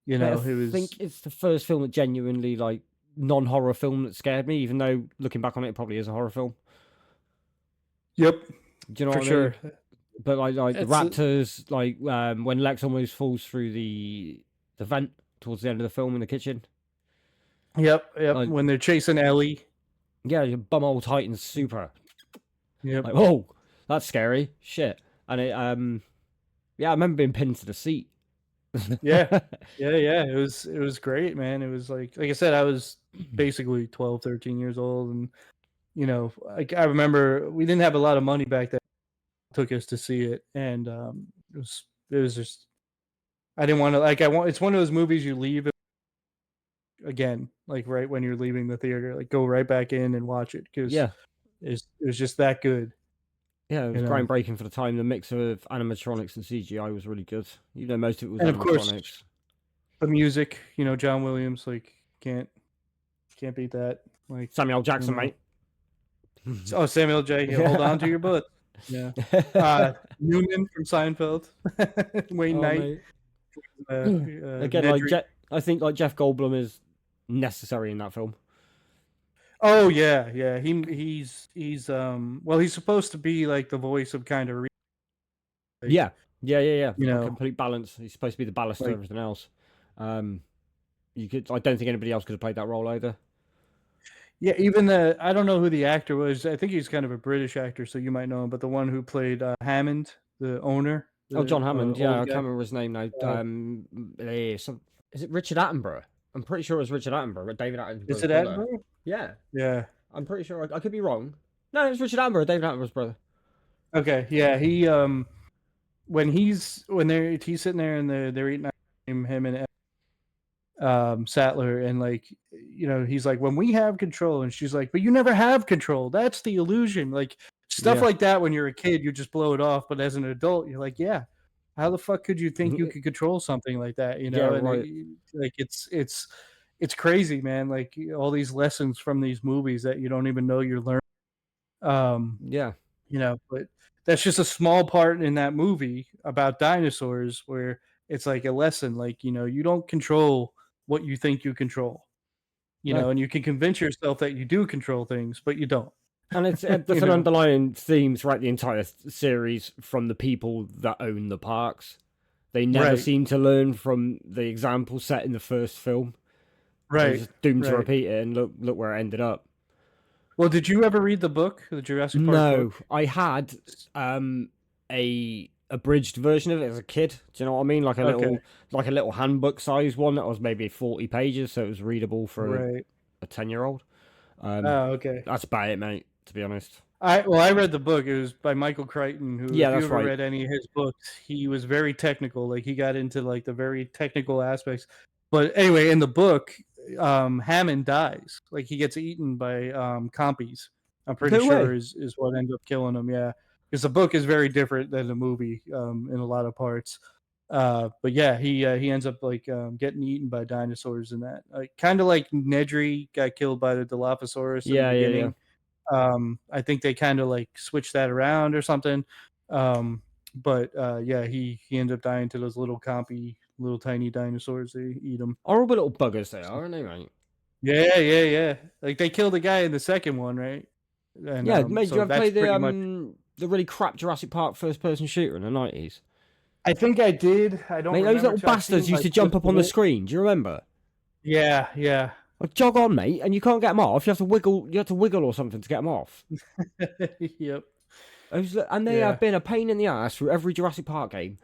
S1: But I
S2: It was
S1: think it's the first film that genuinely like non-horror film that scared me. Even though looking back on it, it probably is a horror film.
S2: yep,
S1: Do you know
S2: for
S1: what I mean?
S2: sure.
S1: But like the
S2: It's
S1: raptors, like when Lex almost falls through the vent towards the end of the film in the kitchen.
S2: yep, yep.
S1: Like
S2: When they're chasing Ellie.
S1: yeah, your bum old Titan's super.
S2: Yep.
S1: Like oh, that's scary shit. And it yeah, I remember being pinned to the seat
S2: Yeah, yeah. It was great, man. It was like I said, I was basically 12, 13 years old, and like I remember we didn't have a lot of money back then. Took us to see it, and it was just I didn't want to like I want. It's one of those movies you leave again, like right when you're leaving the theater, like go right back in and watch it because
S1: Yeah,
S2: it was just that good,
S1: yeah, it
S2: you
S1: was
S2: know.
S1: groundbreaking for the time. The mix of animatronics and CGI was really good. You know, most of it was
S2: And of course,
S1: animatronics.
S2: the music, John Williams, like can't beat that. Like
S1: Samuel
S2: you
S1: Jackson,
S2: know,
S1: mate.
S2: oh Samuel J. Hold on to your butt. Yeah, Newman from Seinfeld, Wayne
S1: Oh,
S2: Knight,
S1: mate. Again,
S2: Nedry.
S1: I think like Jeff Goldblum is necessary in that film.
S2: Oh yeah, yeah. He's supposed to be like the voice of kind of like
S1: Yeah, yeah.
S2: you
S1: Like
S2: know
S1: complete balance. He's supposed to be the ballast to
S2: like
S1: everything else. Um, you could. I don't think anybody else could have played that role either.
S2: yeah. Even the I don't know who the actor was. I think he's kind of a British actor, so you might know him. But the one who played Hammond, the owner,
S1: Oh,
S2: the
S1: John Hammond. Yeah,
S2: old
S1: I
S2: guy.
S1: can't remember his name now.
S2: Uh,
S1: Is it Richard Attenborough? I'm pretty sure it was Richard Attenborough, but David
S2: is
S1: Attenborough's
S2: it
S1: brother.
S2: Attenborough?
S1: Yeah,
S2: Yeah.
S1: I'm pretty sure. I could be wrong. No, it's Richard Attenborough, David Attenborough's brother.
S2: Okay. Yeah. He when he's sitting there and they're eating ice cream, him and Sattler, and like he's like, when we have control, and she's like, but you never have control, that's the illusion, like stuff
S1: Yeah,
S2: like that. When you're a kid you just blow it off, but as an adult you're like, yeah, how the fuck could you think you could control something like that,
S1: yeah,
S2: and
S1: right.
S2: like it's crazy, man, like all these lessons from these movies that you don't even know you're learning. um
S1: Yeah,
S2: but that's just a small part in that movie about dinosaurs where it's like a lesson, like you don't control what you think you control,
S1: no.
S2: and you can convince yourself that you do control things, but you don't.
S1: And it's
S2: you
S1: that's an
S2: know
S1: underlying theme throughout the entire series from the people that own the parks. They never
S2: right,
S1: seem to learn from the example set in the first film. They're
S2: right,
S1: just doomed to
S2: right.
S1: repeat it, and look where it ended up.
S2: Well, did you ever read the book, the Jurassic Park
S1: No,
S2: book?
S1: I had a abridged version of it as a kid. Do you know what I mean?
S2: Okay,
S1: Like a little handbook size one that was maybe 40 pages, so it was readable for
S2: right.
S1: a 10-year-old.
S2: Oh, okay.
S1: That's about it, mate. To be honest.
S2: I read the book. It was by Michael Crichton, who,
S1: Yeah,
S2: if you
S1: that's
S2: ever
S1: right.
S2: read any of his books, he was very technical. Like he got into like the very technical aspects. But anyway, in the book, Hammond dies. Like he gets eaten by compies. I'm pretty
S1: No
S2: sure
S1: way.
S2: is what ends up killing him. Yeah, because the book is very different than the movie in a lot of parts. But yeah, he ends up like getting eaten by dinosaurs in that. Like kind of like Nedry got killed by the Dilophosaurus in the
S1: Yeah.
S2: beginning. I think they kind of like switched that around or something. But yeah, he ends up dying to those little compy, little tiny dinosaurs. They eat them.
S1: Horrible little buggers they are, aren't they, mate?
S2: Yeah, yeah, yeah. Like they killed the guy in the second one, right? And
S1: Yeah, mate. Do you
S2: so
S1: ever
S2: that's
S1: play
S2: pretty much.
S1: the really crap Jurassic Park first person shooter in the 90s?
S2: I think I did. I don't
S1: Mate, those
S2: remember.
S1: little
S2: I've seen
S1: bastards used
S2: like
S1: to jump
S2: clips
S1: up
S2: of
S1: on the
S2: it.
S1: screen. Do you remember?
S2: Yeah, yeah,
S1: Like, jog on, mate, and you can't get them off. You have to wiggle. You have to wiggle or something to get them off.
S2: yep,
S1: And they have
S2: yeah,
S1: been a pain in the ass through every Jurassic Park game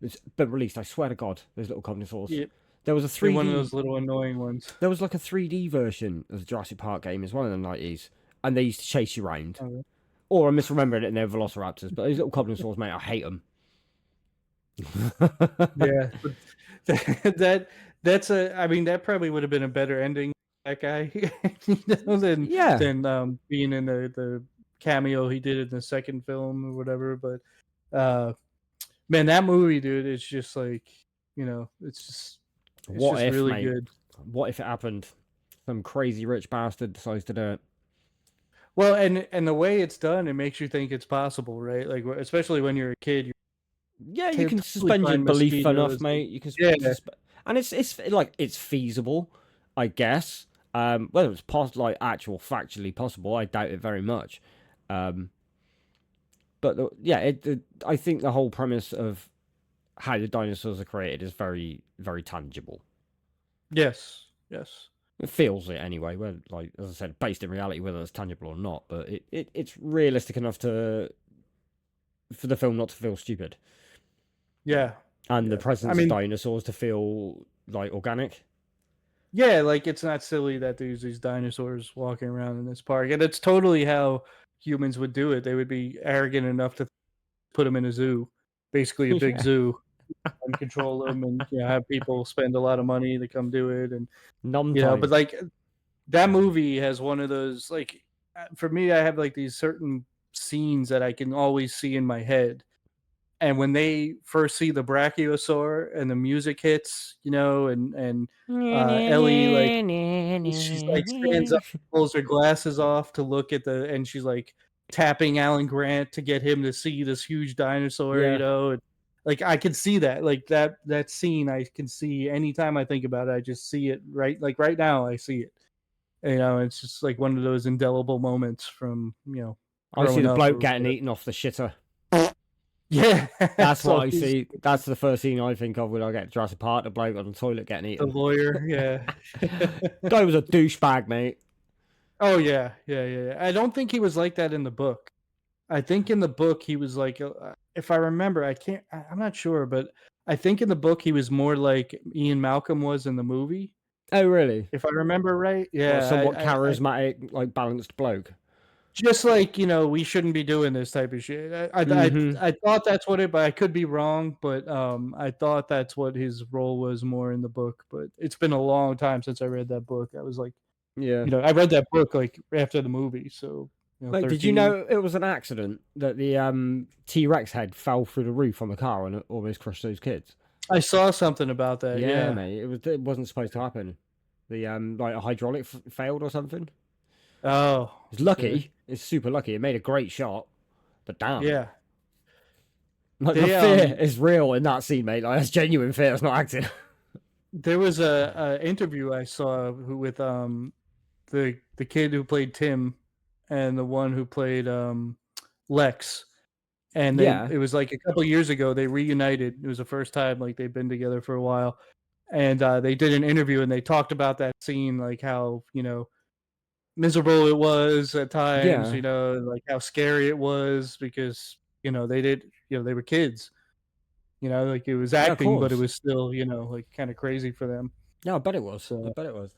S1: that's been released. I swear to God, those little dinosaurs.
S2: yep.
S1: There was a
S2: They're one of
S1: 3D.
S2: those little annoying ones.
S1: There was like a 3D version of the Jurassic Park game as well in the 90s, and they used to chase you around.
S2: Okay.
S1: Or I'm misremembering it, and they're velociraptors. But those little dinosaurs, mate, I hate them.
S2: Yeah, but that's I mean, that probably would have been a better ending, that guy, than
S1: Yeah,
S2: being in the cameo he did in the second film or whatever. But uh, man, that movie, dude, it's just like it's
S1: what
S2: just
S1: if,
S2: really
S1: mate?
S2: good.
S1: What if it happened? Some crazy rich bastard decides to do it.
S2: Well, and the way it's done, it makes you think it's possible, right? Like especially when you're a kid, you
S1: Yeah, you
S2: can
S1: can
S2: totally
S1: suspend your
S2: find
S1: belief enough,
S2: mosquitoes.
S1: mate. You can
S2: Yeah,
S1: and it's like it's feasible, I guess. Whether it's like actual factually possible, I doubt it very much. Um, but yeah, I think the whole premise of how the dinosaurs are created is very, very tangible.
S2: yes, yes.
S1: It feels it anyway. Well, like as I said, based in reality, whether it's tangible or not, but it's realistic enough to for the film not to feel stupid.
S2: Yeah,
S1: and the
S2: Yeah. I
S1: presence of
S2: mean,
S1: dinosaurs to feel like organic.
S2: yeah, like it's not silly that there's these dinosaurs walking around in this park, and it's totally how humans would do it. They would be arrogant enough to put them in a zoo, basically a big
S1: Yeah,
S2: zoo, and control them, and have people spend a lot of money to come do it, and
S1: none time.
S2: but like that movie has one of those like for me, I have like these certain scenes that I can always see in my head. And when they first see the brachiosaur and the music hits, and Ellie like she's like stands up, pulls her glasses off to look at and she's like tapping Alan Grant to get him to see this huge dinosaur,
S1: Yeah,
S2: and like I can see that, like that scene I can see anytime I think about it. I just see it right now. I see it. It's just like one of those indelible moments from
S1: I see
S2: growing
S1: the
S2: up
S1: bloke
S2: or
S1: getting
S2: whatever.
S1: eaten off the shitter.
S2: Yeah,
S1: That's
S2: it's
S1: what I
S2: always
S1: see. That's the first scene I think of when I get Jurassic Park. The bloke on the toilet getting
S2: the
S1: eaten.
S2: lawyer. Yeah.
S1: Guy was a douchebag, mate.
S2: Oh yeah, yeah, yeah, yeah. I don't think he was like that in the book. I think in the book he was like, if I remember, I can't. I'm not sure, but I think in the book he was more like Ian Malcolm was in the movie,
S1: Oh, really?
S2: if I remember right.
S1: What a
S2: Yeah,
S1: somewhat
S2: I
S1: charismatic, like balanced bloke.
S2: just like we shouldn't be doing this type of shit.
S1: Mm-hmm.
S2: I thought that's what but I could be wrong. But I thought that's what his role was more in the book. But it's been a long time since I read that book. I was like,
S1: Yeah.
S2: I read that book like after the movie, so
S1: Mate, did you
S2: 13.
S1: know it was an accident that the T Rex head fell through the roof on the car and it almost crushed those kids?
S2: I saw something about that.
S1: Yeah,
S2: Yeah.
S1: mate. It wasn't supposed to happen. The like a hydraulic failed or something.
S2: Oh,
S1: It's
S2: okay.
S1: lucky. It's super lucky. It made a great shot, but damn,
S2: Yeah.
S1: like the
S2: They
S1: fear is real in that scene, mate. Like that's genuine fear. It's not acting.
S2: there was a interview I saw with the kid who played Tim and the one who played Lex, and
S1: Yeah,
S2: it was like a couple years ago they reunited. It was the first time like they've been together for a while, and they did an interview and they talked about that scene, like how miserable it was at times,
S1: yeah,
S2: like how scary it was because they were kids. Like it was
S1: yeah. Of
S2: acting, but it
S1: course.
S2: was still, like kind of crazy for them.
S1: Yeah, I bet it was. I
S2: So
S1: bet it was.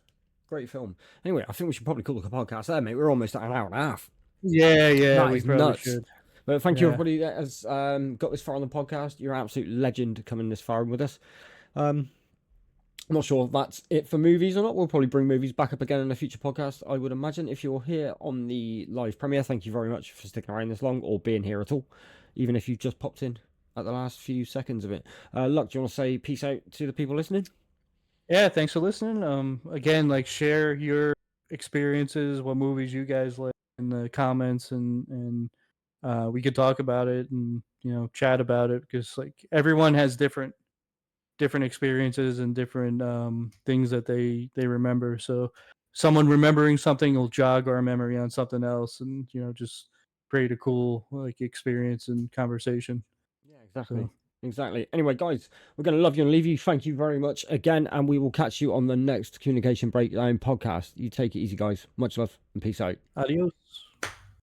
S1: Great film. Anyway, I think we should probably call the podcast there, mate. We're almost at an hour and a half.
S2: yeah, yeah,
S1: That
S2: we
S1: is
S2: probably
S1: nuts.
S2: should.
S1: But thank you,
S2: Yeah.
S1: everybody that has got this far on the podcast. You're an absolute legend coming this far with us. Um, I'm not sure if that's it for movies or not. We'll probably bring movies back up again in a future podcast, I would imagine. If you're here on the live premiere, thank you very much for sticking around this long or being here at all, even if you've just popped in at the last few seconds of it. Luck, do you want to say peace out to the people listening?
S2: Yeah, thanks for listening. Again, like share your experiences, what movies you guys like in the comments, and we could talk about it and chat about it because like everyone has different experiences and different things that they remember. So someone remembering something will jog our memory on something else, and just create a cool like experience and conversation.
S1: Yeah, exactly.
S2: So
S1: Exactly. Anyway, guys, we're going to love you and leave you. Thank you very much again, and we will catch you on the next Communication Breakdown podcast. You take it easy, guys. Much love and peace out.
S2: adios.